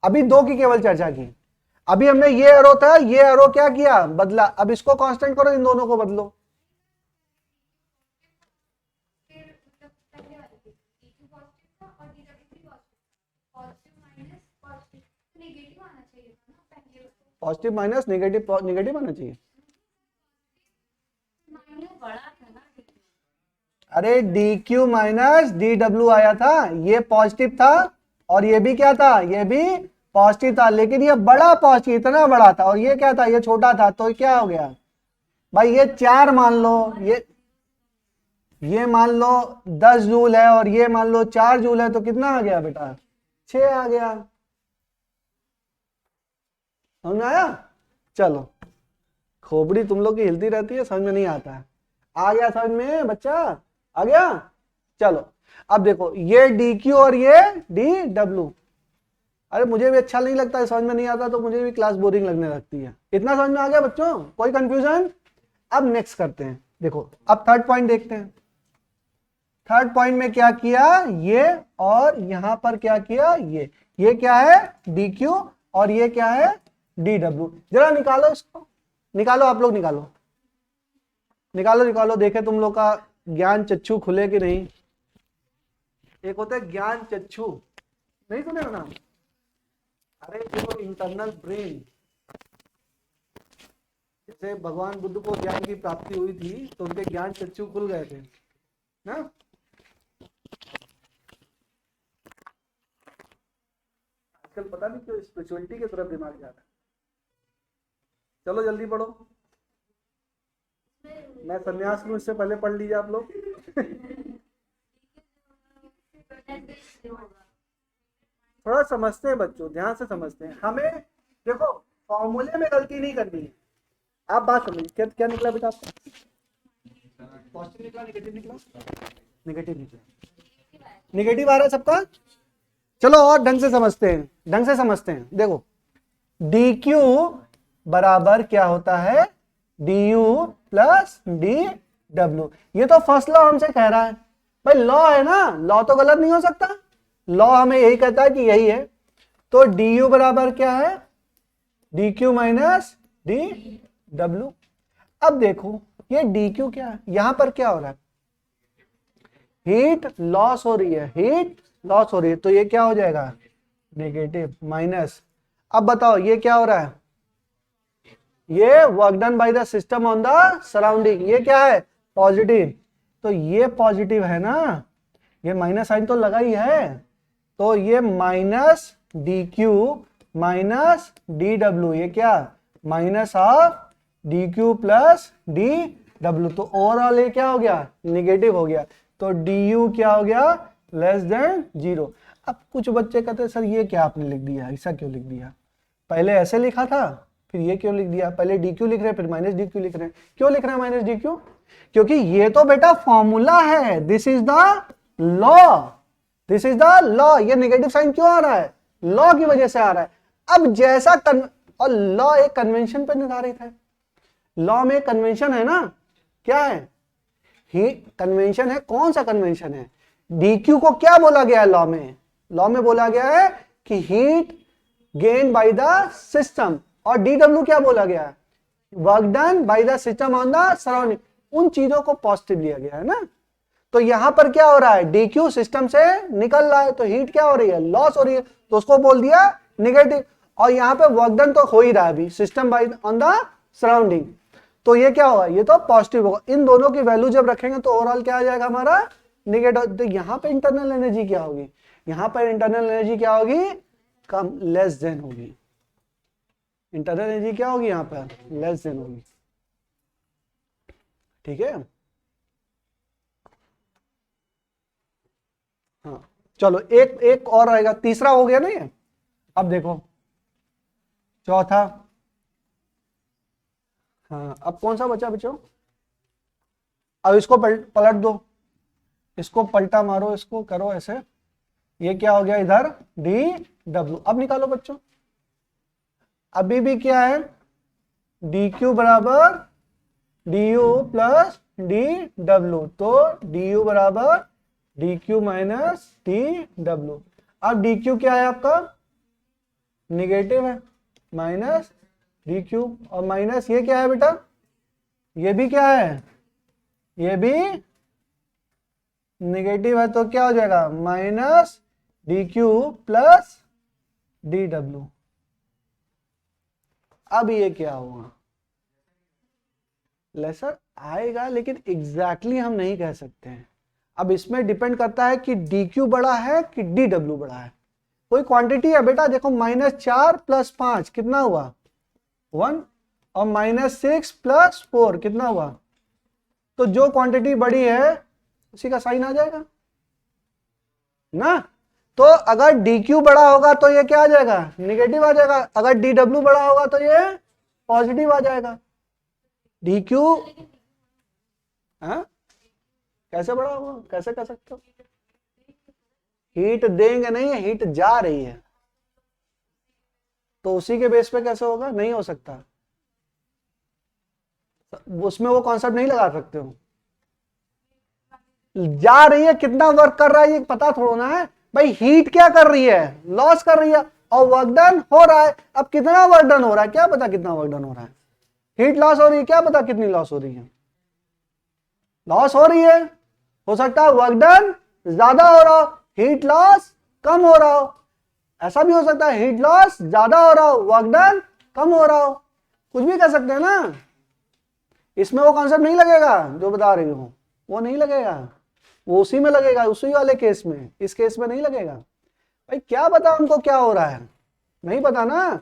अभी दो की केवल चर्चा की। अभी हमने ये एरो था, ये एरो क्या किया, बदला, अब इसको कांस्टेंट करो, इन दोनों को बदलो, पॉजिटिव माइनस नेगेटिव, नेगेटिव आना चाहिए, अरे D Q minus D W आया था, ये पॉजिटिव था और ये भी क्या था, ये भी पॉजिटिव था, लेकिन ये बड़ा पॉजिटिव इतना बड़ा था और ये क्या था, ये छोटा था, तो क्या हो गया भाई, ये 4 मान लो, ये मान लो 10 जूल है और ये मान लो 4 जूल है, तो कितना आ गया बेटा, 6 आ गया। समझ में आया? चलो, खोपड़ी तुम लोग की हिलती रहती है, समझ में नहीं आता है। आ गया समझ में बच्चा, आ गया? चलो अब देखो, ये डी क्यू और ये डी डब्ल्यू, अरे मुझे भी अच्छा नहीं लगता है, समझ में नहीं आता तो मुझे भी क्लास बोरिंग लगने लगती है। इतना समझ में आ गया बच्चों, कोई कंफ्यूजन? अब नेक्स्ट करते हैं, देखो अब थर्ड पॉइंट देखते हैं। थर्ड पॉइंट में क्या किया, ये और यहां पर क्या किया, ये क्या है डी क्यू और ये क्या है डी डब्ल्यू। जरा निकालो इसको, निकालो आप लोग, निकालो निकालो निकालो, देखे तुम लोग का ज्ञान चक्षु खुले कि नहीं। एक होता है ज्ञान चक्षु, नहीं सुने हो नाम? अरे देखो इंटरनल ब्रेन, जैसे भगवान बुद्ध को ज्ञान की प्राप्ति हुई थी तो उनके ज्ञान चक्षु खुल गए थे ना। आजकल पता नहीं क्यों स्पिरिचुअलिटी की तरफ दिमाग जा रहा है। चलो जल्दी पढ़ो, मैं सन्यास लूं इससे पहले पढ़ लीजिए आप लोग। थोड़ा समझते हैं बच्चों, ध्यान से समझते हैं। हमें देखो फॉर्मूले में गलती नहीं करनी है। आप बात समझिए, क्या क्या निकला बेटा आपका? पॉजिटिव निकला, नेगेटिव निकला? नेगेटिव निकला, नेगेटिव आ रहा है सबका। चलो और ढंग से समझते हैं, ढंग से समझते हैं। देखो डी क्यू बराबर क्या होता है, D U plus D W. ये तो फर्स्ट लॉ हमसे कह रहा है भाई, लॉ है ना, लॉ तो गलत नहीं हो सकता, लॉ हमें यही कहता है कि यही है। तो डी यू बराबर क्या है, D Q minus D W. अब देखो ये डी क्यू क्या है, यहां पर क्या हो रहा है, हीट लॉस हो रही है, हीट लॉस हो रही है, तो ये क्या हो जाएगा नेगेटिव माइनस। अब बताओ ये क्या हो रहा है, ये work done by the system on the surrounding, ये क्या है पॉजिटिव, तो ये पॉजिटिव है ना, ये माइनस साइन तो लगा ही है, तो ये minus D Q minus D W, ये क्या minus of D Q plus D W, तो ओवरऑल ये क्या हो गया निगेटिव हो गया, तो डी यू क्या हो गया लेस देन 0। अब कुछ बच्चे कहते हैं सर ये क्या आपने लिख दिया, ऐसा क्यों लिख दिया, पहले ऐसे लिखा था फिर ये क्यों लिख दिया, पहले डी क्यू लिख रहे हैं फिर माइनस डी क्यू लिख रहे हैं, क्यों लिख रहे हैं माइनस डी क्यू, क्योंकि ये तो बेटा फॉर्मूला है, this is the law, this is the law. ये नेगेटिव साइन क्यों आ रहा है, लॉ की वजह से आ रहा है। अब जैसा और लॉ एक कन्वेंशन पर निर्धारित है, लॉ में कन्वेंशन है ना, क्या है ही कन्वेंशन है, कौन सा कन्वेंशन है, डी क्यू को क्या बोला गया है लॉ में, लॉ में बोला गया है कि heat gain by the system, और डी डब्ल्यू क्या बोला गया है work done by the system on the surrounding, उन चीजों को पॉजिटिव लिया गया है ना। तो यहां पर क्या हो रहा है, डी क्यू सिस्टम से निकल रहा है, तो हीट क्या हो रही है लॉस हो रही है, तो उसको बोल दिया निगेटिव, और यहां पे वर्क डन तो हो ही रहा है अभी system by on the surrounding, तो ये क्या होगा, ये तो पॉजिटिव होगा। इन दोनों की वैल्यू जब रखेंगे तो ओवरऑल क्या आ जाएगा हमारा निगेटिव। तो यहां पे इंटरनल एनर्जी क्या होगी, यहां पर इंटरनल एनर्जी क्या होगी, कम लेस देन होगी, इंटरनल एनर्जी क्या होगी यहां पर लेस देन होगी, ठीक है। हाँ चलो एक एक और आएगा, तीसरा हो गया ना ये। अब देखो चौथा, हाँ अब कौन सा बचा बच्चों, अब इसको पलट दो, इसको पलटा मारो, इसको करो ऐसे, ये क्या हो गया इधर डी डब्ल्यू। अब निकालो बच्चों, अभी भी क्या है डी क्यू बराबर D U plus D W, तो डी यू बराबर D Q minus D W. अब डी क्यू क्या है आपका निगेटिव है, माइनस डी क्यू, और माइनस ये क्या है बेटा, ये भी क्या है, ये भी निगेटिव है, तो क्या हो जाएगा minus D Q plus D W. अब ये क्या होगा, लेसर आएगा, लेकिन एग्जैक्टली हम नहीं कह सकते हैं, अब इसमें डिपेंड करता है कि dq बड़ा है कि dw बड़ा है। कोई क्वांटिटी है बेटा, देखो -4 + 5 कितना हुआ 1, और -6 + 4 कितना हुआ, तो जो क्वांटिटी बड़ी है उसी का साइन आ जाएगा ना। तो अगर dq बड़ा होगा तो ये क्या आ जाएगा, नेगेटिव आ जाएगा। अगर dw बड़ा होगा तो ये पॉजिटिव आ जाएगा। dq कैसे बड़ा होगा, कैसे कर सकते हो, हीट देंगे नहीं, हीट जा रही है, तो उसी के बेस पे कैसे होगा, नहीं हो सकता, उसमें वो कॉन्सेप्ट नहीं लगा सकते हो। जा रही है, कितना वर्क कर रहा है ये पता थोड़ा ना है भाई, हीट क्या कर रही है, लॉस कर रही है, और वर्क डन हो रहा है। अब कितना वर्क डन हो रहा है क्या पता, कितना वर्क डन हो रहा है, हीट लॉस हो रही है क्या पता, कितनी लॉस हो रही है, लॉस हो रही है, हो सकता है वर्क डन ज्यादा हो रहा हो, हीट लॉस कम हो रहा हो, ऐसा भी हो सकता है हीट लॉस ज्यादा हो रहा हो, वर्क डन कम हो रहा हो, कुछ भी कर सकते हैं ना। इसमें वो कॉन्सेप्ट नहीं लगेगा जो बता रही हूं, वो नहीं लगेगा, वो उसी में लगेगा, उसी वाले केस में, इस केस में नहीं लगेगा। भाई क्या पता हमको क्या हो रहा है, नहीं पता ना,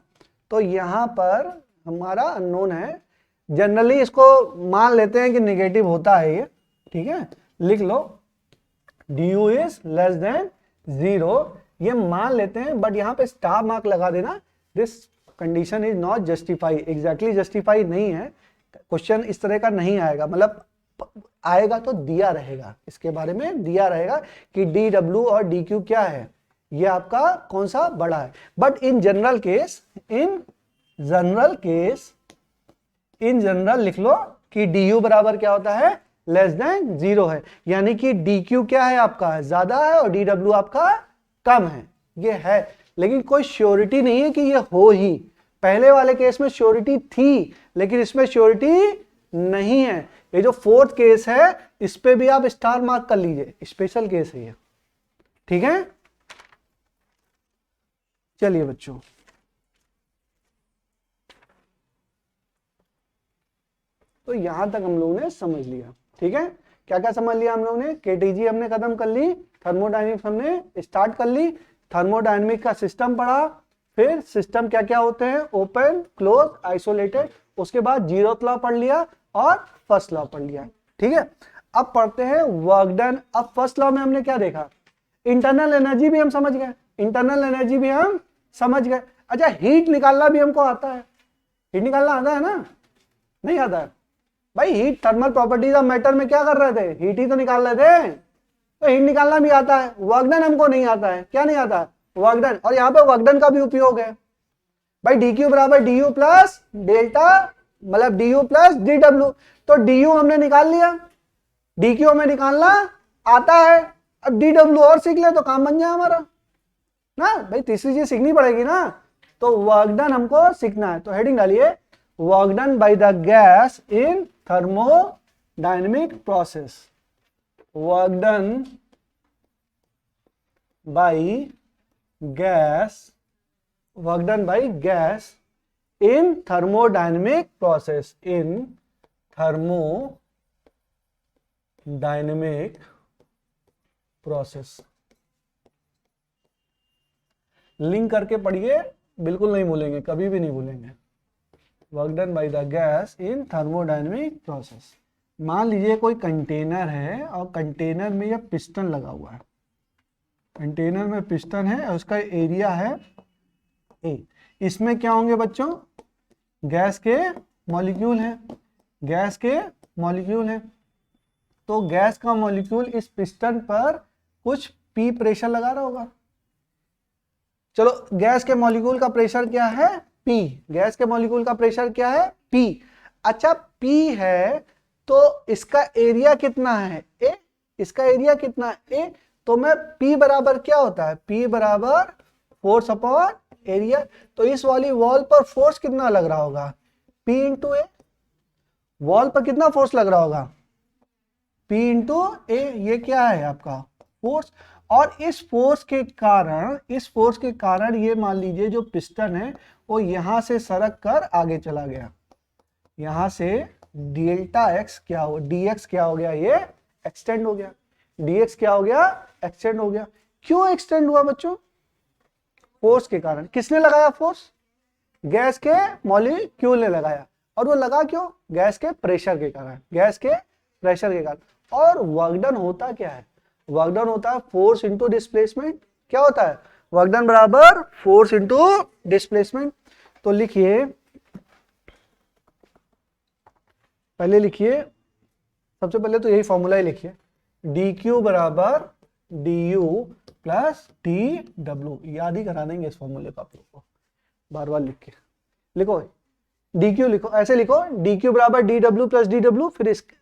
तो यहां पर हमारा अननोन है। जनरली इसको मान लेते हैं कि नेगेटिव होता है ये, ठीक है, लिख लो du इज लेस देन 0, ये मान लेते हैं, बट यहां पे स्टार मार्क लगा देना, this condition is not justify, exactly justify नहीं है, क्वेश्चन इस तरह का नहीं आएगा, मतलब आएगा तो दिया रहेगा, इसके बारे में दिया रहेगा कि dw और dq क्या है, ये आपका कौन सा बड़ा है। But in general case, in general लिख लो कि du बराबर क्या होता है, लेस देन 0 है, यानी कि dq क्या है आपका ज्यादा है और dw आपका कम है, ये है। लेकिन कोई श्योरिटी नहीं है कि ये हो ही, पहले वाले केस में श्योरिटी थी लेकिन इसमें श्योरिटी नहीं है। ये जो फोर्थ केस है इस पे भी आप स्टार मार्क कर लीजिए, स्पेशल केस है ये, ठीक है। चलिए बच्चों, तो यहां तक हम लोगों ने समझ लिया, ठीक है। क्या क्या समझ लिया हम लोगों ने, केटीजी हमने खत्म कर ली, थर्मोडायनेमिक्स हमने स्टार्ट कर ली, थर्मोडायनेमिक्स का सिस्टम पढ़ा, फिर सिस्टम क्या क्या होते हैं, ओपन, क्लोज, आइसोलेटेड, उसके बाद जीरोथ लॉ पढ़ लिया और फर्स्ट लॉ पढ़ लिया, ठीक है। अब पढ़ते हैं वर्क डन। अब फर्स्ट लॉ में हमने क्या देखा, इंटरनल एनर्जी भी हम समझ गए, इंटरनल एनर्जी भी हम समझ गए। अच्छा, हीट निकालना भी हमको आता है, हीट निकालना आता है ना, नहीं आता है भाई, heat thermal properties of matter में क्या कर रहे थे, हीट ही तो निकाल रहे थे, तो हीट निकालना भी आता है। वर्क डन हमको नहीं आता है, क्या नहीं आता है, वर्क डन, और यहाँ पे वर्क डन का भी उपयोग है भाई, dq बराबर du प्लस डेल्टा, मतलब du प्लस dw, तो du हमने निकाल लिया, dq हमें निकालना आता है, अब dw और सीख ले तो काम बन जाए हमारा ना भाई, तीसरी चीज सीखनी पड़ेगी ना, तो वर्क डन हमको सीखना है। तो हेडिंग डालिए, work done by the gas in thermodynamic process, work done by gas, work done by gas in thermodynamic process, in thermodynamic process, link करके पढ़िए, बिल्कुल नहीं भूलेंगे, कभी भी नहीं भूलेंगे। Work done by the gas in thermodynamic process. मान लीजिए कोई कंटेनर है और कंटेनर में यह पिस्टन लगा हुआ है, कंटेनर में पिस्टन है और उसका एरिया है ए, इसमें क्या होंगे बच्चों, गैस के मॉलिक्यूल हैं, गैस के मॉलिक्यूल हैं, तो गैस का मॉलिक्यूल इस पिस्टन पर कुछ पी प्रेशर लगा रहा होगा। चलो, गैस के मॉलिक्यूल का प्रेशर क्या है, P, गैस के मॉलिक्यूल का प्रेशर क्या है, P। अच्छा, P है तो इसका एरिया कितना है, A, इसका एरिया कितना है, A, तो मैं P बराबर क्या होता है, P बराबर फोर्स अपॉन एरिया, तो इस वाली वॉल पर फोर्स कितना लग रहा होगा, P इंटू ए, वॉल पर कितना फोर्स लग रहा होगा, P इंटू ए, ये क्या है आपका फोर्स। और इस फोर्स के कारण ये मान लीजिए जो पिस्टन है वो यहां से सरक कर आगे चला गया, यहां से डेल्टा एक्स क्या हो, dx क्या हो गया, ये एक्सटेंड हो गया, dx क्या हो गया, एक्सटेंड हो गया। क्यों एक्सटेंड हुआ बच्चों, फोर्स के कारण। किसने लगाया फोर्स, गैस के मॉलिक्यूल ने लगाया। और वो लगा क्यों, गैस के प्रेशर के कारण, गैस के प्रेशर के कारण। और वर्क डन होता क्या है, वर्क डन होता है फोर्स इंटू डिस्प्लेसमेंट। क्या होता है, वर्क डन बराबर फोर्स इंटू डिस्प्लेसमेंट। तो लिखिए, पहले लिखिए, सबसे पहले तो यही फॉर्मूला ही लिखिए, डी क्यू बराबर D U plus D W. याद ही करा देंगे इस फॉर्मूले को आप लोग को, बार बार लिख के लिखो। डी क्यू लिखो, ऐसे लिखो, डी क्यू बराबर D W plus D W, फिर इसके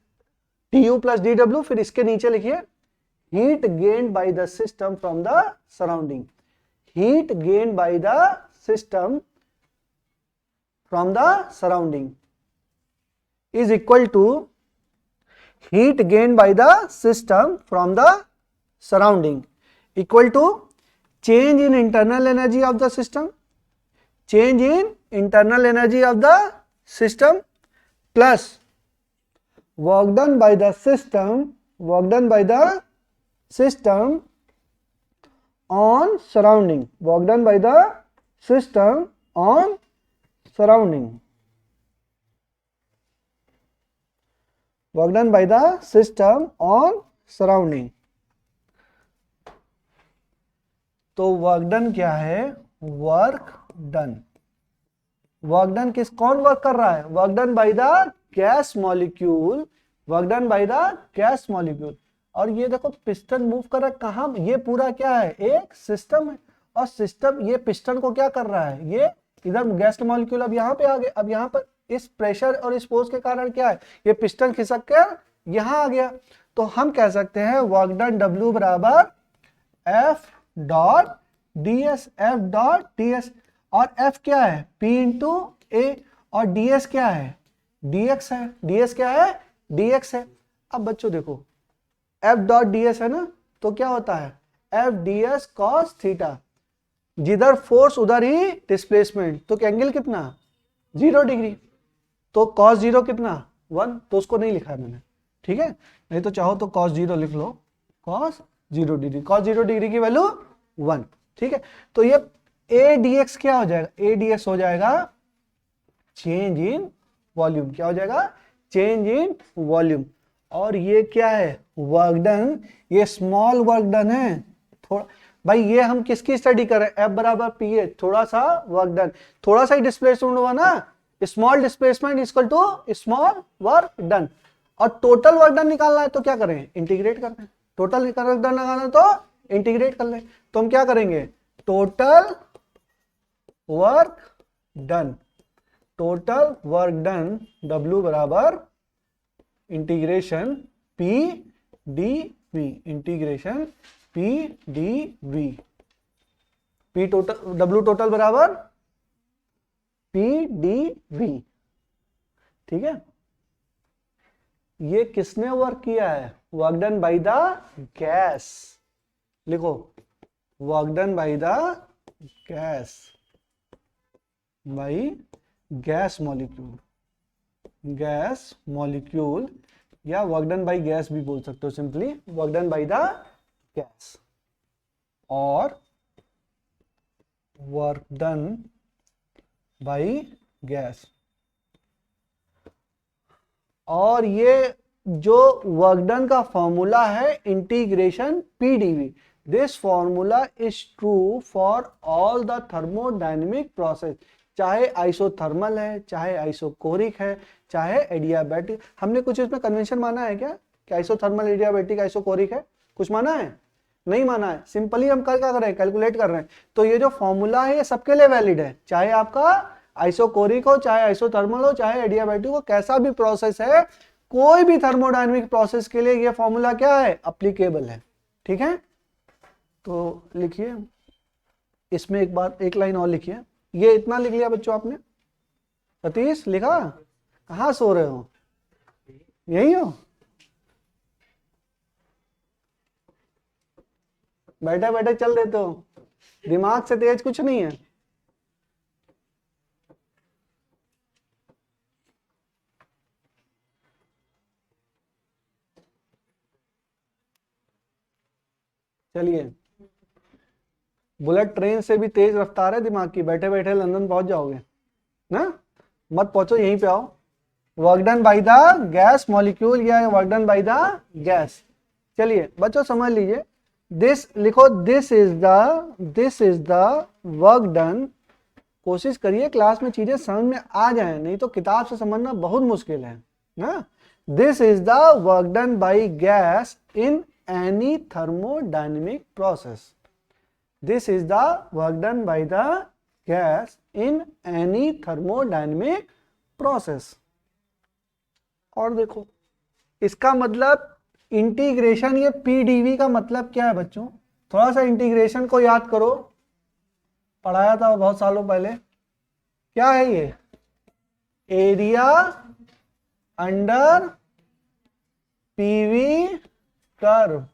D U plus D W, फिर इसके नीचे लिखिए heat gained bye the system from the surrounding. Heat gained bye the system from the surrounding is equal to heat gained by the system from the surrounding equal to change in internal energy of the system, change in internal energy of the system plus work done by the system, work done by the system on surrounding, work done by the system on surrounding, work done by the system on surrounding। तो work done क्या है, work done, work done किस, कौन work कर रहा है, work done by the gas molecule, work done by the gas molecule. और ये देखो पिस्टन मूव कर रहा है कहां, ये पूरा क्या है, एक सिस्टम है। और सिस्टम ये पिस्टन को क्या कर रहा है, ये इधर गैस के मॉलिक्यूल अब यहाँ पे आ गए, अब यहाँ पर इस प्रेशर और इस फोर्स के कारण क्या है, ये पिस्टन खिसक कर यहां आ गया। तो हम कह सकते हैं वर्क डन W बराबर F dot D S, F dot D S. और F क्या है, P इंटू ए, और ds क्या है, dx है, ds क्या है, dx है। अब बच्चों देखो F डॉट ds है ना, तो क्या होता है F ds cos थीटा, जिधर फोर्स उधर ही डिस्प्लेसमेंट, तो एंगल कितना 0 डिग्री, तो cos 0 कितना 1, तो उसको नहीं लिखा है मैंने, ठीक है। नहीं तो चाहो तो cos 0 लिख लो, cos 0 डिग्री, cos 0 डिग्री की वैल्यू 1, ठीक है। तो ये a dx क्या हो जाएगा, a dx हो जाएगा चेंज इन वॉल्यूम, क्या हो जाएगा, चेंज इन वॉल्यूम। और ये क्या है, वर्क डन, ये स्मॉल वर्क डन है थोड़ा। भाई ये हम किसकी स्टडी कर रहे हैं, F बराबर पी ए, थोड़ा सा वर्क डन, थोड़ा सा ही डिस्प्लेसमेंट हुआ ना, small displacement equal to small work done. और टोटल वर्क डन निकालना है तो क्या करें, इंटीग्रेट करते हैं। टोटल वर्क डन निकालना है तो इंटीग्रेट कर लें। तो हम क्या करेंगे, total work done, total work done W बराबर integration P D V, integration P D V, P total W total बराबर P डी V, ठीक है। ये किसने वर्क किया है, work done by the gas, लिखो work done by the gas, by gas molecule, gas molecule, या work done by gas भी बोल सकते हो, simply work done by the gas, और वर्क डन बाय गैस। और ये जो वर्क डन का फॉर्मूला है integration P dV, this formula is true for all the thermodynamic process, चाहे आइसोथर्मल है, चाहे आइसोकोरिक है, चाहे एडियाबैटिक। हमने कुछ इसमें कन्वेंशन माना है क्या कि आइसोथर्मल, एडियाबैटिक, आइसोकोरिक है, कुछ माना है, नहीं माना है, सिंपली हम क्या कर रहे हैं, कैलकुलेट कर रहे हैं। तो ये जो फॉर्मूला है ये सबके लिए वैलिड है, चाहे आपका आइसोकोरिक हो, चाहे आइसोथर्मल हो, चाहे एडियाबैटिक हो, कैसा भी प्रोसेस है, कोई भी थर्मोडायनेमिक प्रोसेस के लिए ये फॉर्मूला क्या है, अप्लीकेबल है, ठीक है। तो लिखिए इसमें एक बार एक लाइन और लिखिए, ये इतना लिख लिया बच्चों आपने, सतीश लिखा, कहाँ सो रहे हो, यही हो, बैठे बैठे चल देते हो, दिमाग से तेज कुछ नहीं है। चलिए, बुलेट ट्रेन से भी तेज रफ्तार है दिमाग की, बैठे बैठे लंदन पहुंच जाओगे ना, मत पहुंचो, यहीं पे आओ। Work done by the gas molecule या work done by the gas. चलिए बच्चों समझ लीजिए, दिस लिखो, this is the work done. कोशिश करिए क्लास में चीजें समझ में आ जाए, नहीं तो किताब से समझना बहुत मुश्किल है ना। This is the work done by gas in any thermodynamic process. This is the work done by the gas in any thermodynamic process. और देखो इसका मतलब इंटीग्रेशन, ये पीडीवी का मतलब क्या है बच्चों, थोड़ा सा इंटीग्रेशन को याद करो, पढ़ाया था बहुत सालों पहले। क्या है ये, area under PV curve,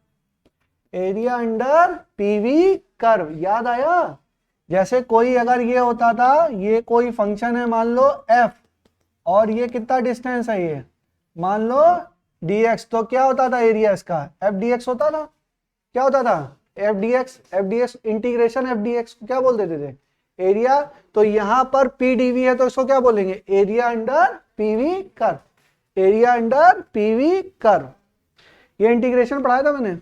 area under PV curve, याद आया। जैसे कोई अगर ये होता था, ये कोई फंक्शन है मान लो f, और ये कितना डिस्टेंस है ये मान लो dx, तो क्या होता था एरिया इसका, एफ डी एक्स होता था। क्या होता था, F D x integration F D x को क्या बोल देते थे, एरिया। तो यहां पर पी डीवी है तो इसको क्या बोलेंगे, area under PV curve, area under PV curve. ये इंटीग्रेशन पढ़ाया था मैंने,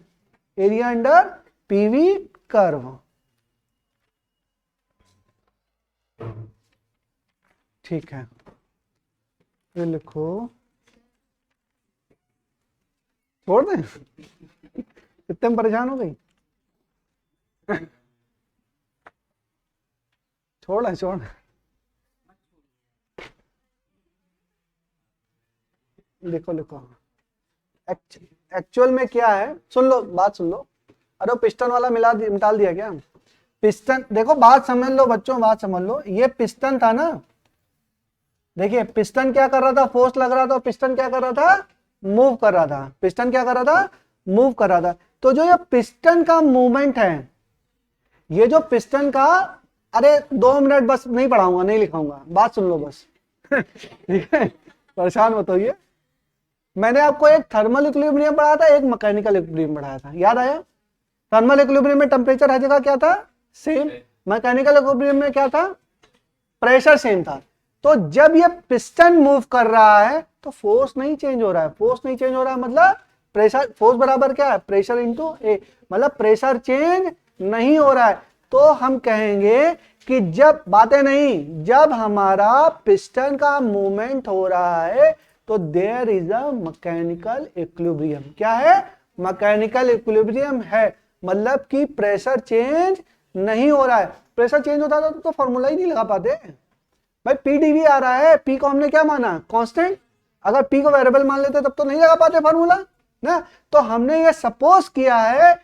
एरिया अंडर पीवी कर्व। ठीक है, ये लिखो, छोड़ दें, कितने परेशान हो गई, छोड़ लिखो लिखो। एक्चुअल में क्या है, सुन लो, बात सुन लो। अरे पिस्टन वाला निकाल दिया क्या, पिस्टन, देखो बात समझ लो बच्चों, बात समझ लो। ये पिस्टन था ना, देखिए पिस्टन क्या कर रहा था, फोर्स लग रहा था, पिस्टन क्या कर रहा था, मूव कर रहा था। पिस्टन क्या कर रहा था, मूव कर रहा था। तो जो ये पिस्टन का मूवमेंट है, ये जो पिस्टन का, अरे 2 मिनट बस, नहीं पढ़ाऊंगा, नहीं लिखाऊंगा, बात सुन लो बस। ठीक है, परेशान मत होइए। मैंने आपको एक थर्मल इक्विलिब्रियम पढ़ाया था, एक मैकेनिकल इक्विलिब्रियम पढ़ाया था, याद आया। थर्मल इक्विलिब्रियम में टेम्परेचर हर जगह क्या था, सेम। मैकेनिकल इक्विलिब्रियम में क्या था, प्रेशर सेम था। तो जब ये पिस्टन मूव कर रहा है तो फोर्स नहीं चेंज हो रहा है, फोर्स नहीं चेंज हो रहा है मतलब प्रेशर, फोर्स बराबर क्या है, प्रेशर इंटू ए, मतलब प्रेशर चेंज नहीं हो रहा है। तो हम कहेंगे कि जब, बातें नहीं, जब हमारा पिस्टन का मूवमेंट हो रहा है तो there is a mechanical equilibrium. क्या है, मैकेनिकल इक्विलिब्रियम है, मतलब कि प्रेशर चेंज नहीं हो रहा है। प्रेशर चेंज होता था तो फॉर्मूला ही नहीं लगा पाते भाई, पी डीवी आ रहा है, पी को हमने क्या माना, कांस्टेंट। अगर पी को वेरिएबल मान लेते तब तो नहीं लगा पाते फार्मूला ना। तो हमने ये सपोज किया है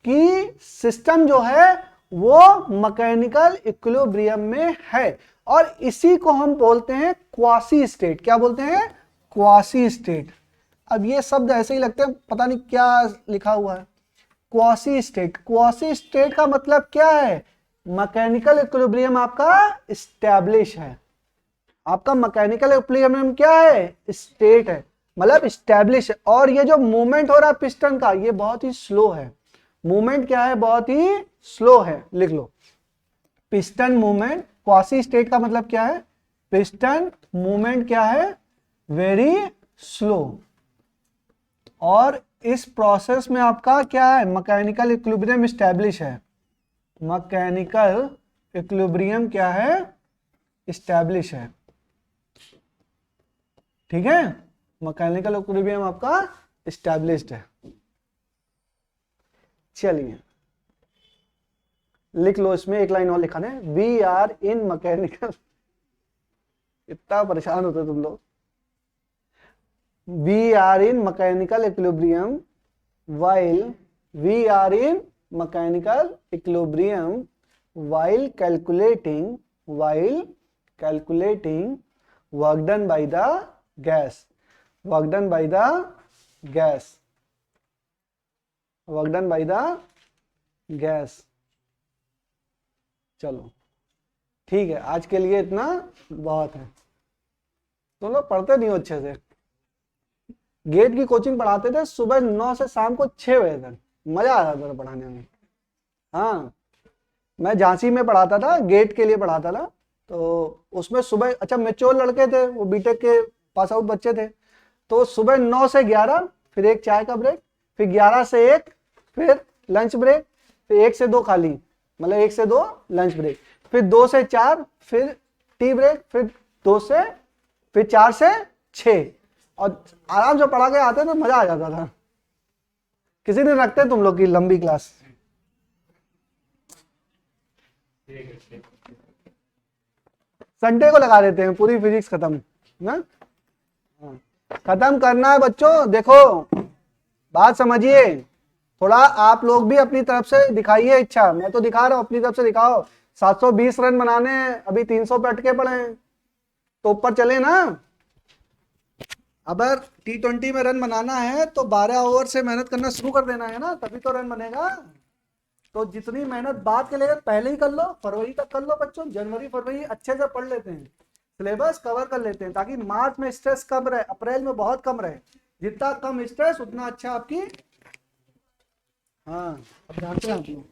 कि सिस्टम जो है वो मैकेनिकल इक्विलिब्रियम में है, और इसी को हम बोलते हैं क्वासी स्टेट। क्या बोलते हैं, क्वासी स्टेट। अब ये शब्द ऐसे ही लगते हैं, पता नहीं क्या लिखा हुआ है, क्वासी स्टेट। क्वासी स्टेट का मतलब क्या है, मैकेनिकल इक्विलिब्रियम आपका एस्टैब्लिश है। आपका मैकेनिकल इक्विलिब्रियम क्या है, स्टेट है, मतलब एस्टैब्लिश है। और ये जो मूवमेंट हो रहा है पिस्टन का, ये बहुत ही स्लो है। मूवमेंट क्या है, बहुत ही स्लो है, लिख लो। पिस्टन मूवमेंट, क्वासी स्टेट का मतलब क्या है, पिस्टन मूवमेंट क्या है, वेरी स्लो। और इस प्रोसेस में आपका क्या है, मैकेनिकल इक्विलिब्रियम एस्टैब्लिश है। मैकेनिकल इक्विलिब्रियम क्या है, एस्टैब्लिश है। ठीक है, मैकेनिकल इक्विलिब्रियम आपका एस्टैब्लिश्ड है। चलिए लिख लो, इसमें एक लाइन और लिखा है, वी आर इन मैकेनिकल, इतना परेशान होते तुम लोग। We are in mechanical equilibrium while we are in mechanical equilibrium while calculating work done by the gas, work done by the gas, work done by the gas। चलो ठीक है, आज के लिए इतना बहुत है। तुम लोग पढ़ते नहीं हो अच्छे से। गेट की कोचिंग पढ़ाते थे सुबह 9 से शाम को 6 बजे तक, मजा आता था पढ़ाने में। हाँ, मैं झांसी में पढ़ाता था, गेट के लिए पढ़ाता था। तो उसमें सुबह, अच्छा मेच्योर लड़के थे वो, बीटेक के पास आउट बच्चे थे, तो सुबह 9 से 11, फिर एक चाय का ब्रेक, फिर 11 से 1, फिर लंच ब्रेक, फिर 1 से 2 खाली, मतलब 1 से 2 लंच ब्रेक, फिर 2 से 4 फिर टी ब्रेक, फिर 2 से, फिर 4 से 6, और आराम से पढ़ा के आते तो मजा आ जाता था। किसी दिन रखते तुम लोग की लंबी क्लास। संडे को लगा देते हैं, पूरी फिजिक्स खत्म ना। खत्म करना है बच्चों। देखो बात समझिए, थोड़ा आप लोग भी अपनी तरफ से दिखाइए इच्छा। मैं तो दिखा रहा हूं, अपनी तरफ से दिखाओ। 720 रन बनाने हैं, अभी 300 पे अटके पड़े हैं, तो ऊपर चले ना। अगर T20 में रन बनाना है तो 12 ओवर से मेहनत करना शुरू कर देना है ना, तभी तो रन बनेगा। तो जितनी मेहनत बाद के लिए पहले ही कर लो, फरवरी तक कर लो बच्चों। जनवरी फरवरी अच्छे से पढ़ लेते हैं, सिलेबस कवर कर लेते हैं, ताकि मार्च में स्ट्रेस कम रहे, अप्रैल में बहुत कम रहे। जितना कम स्ट्रेस उतना अच्छा आपकी। हाँ, अब जानते हैं आप लोग।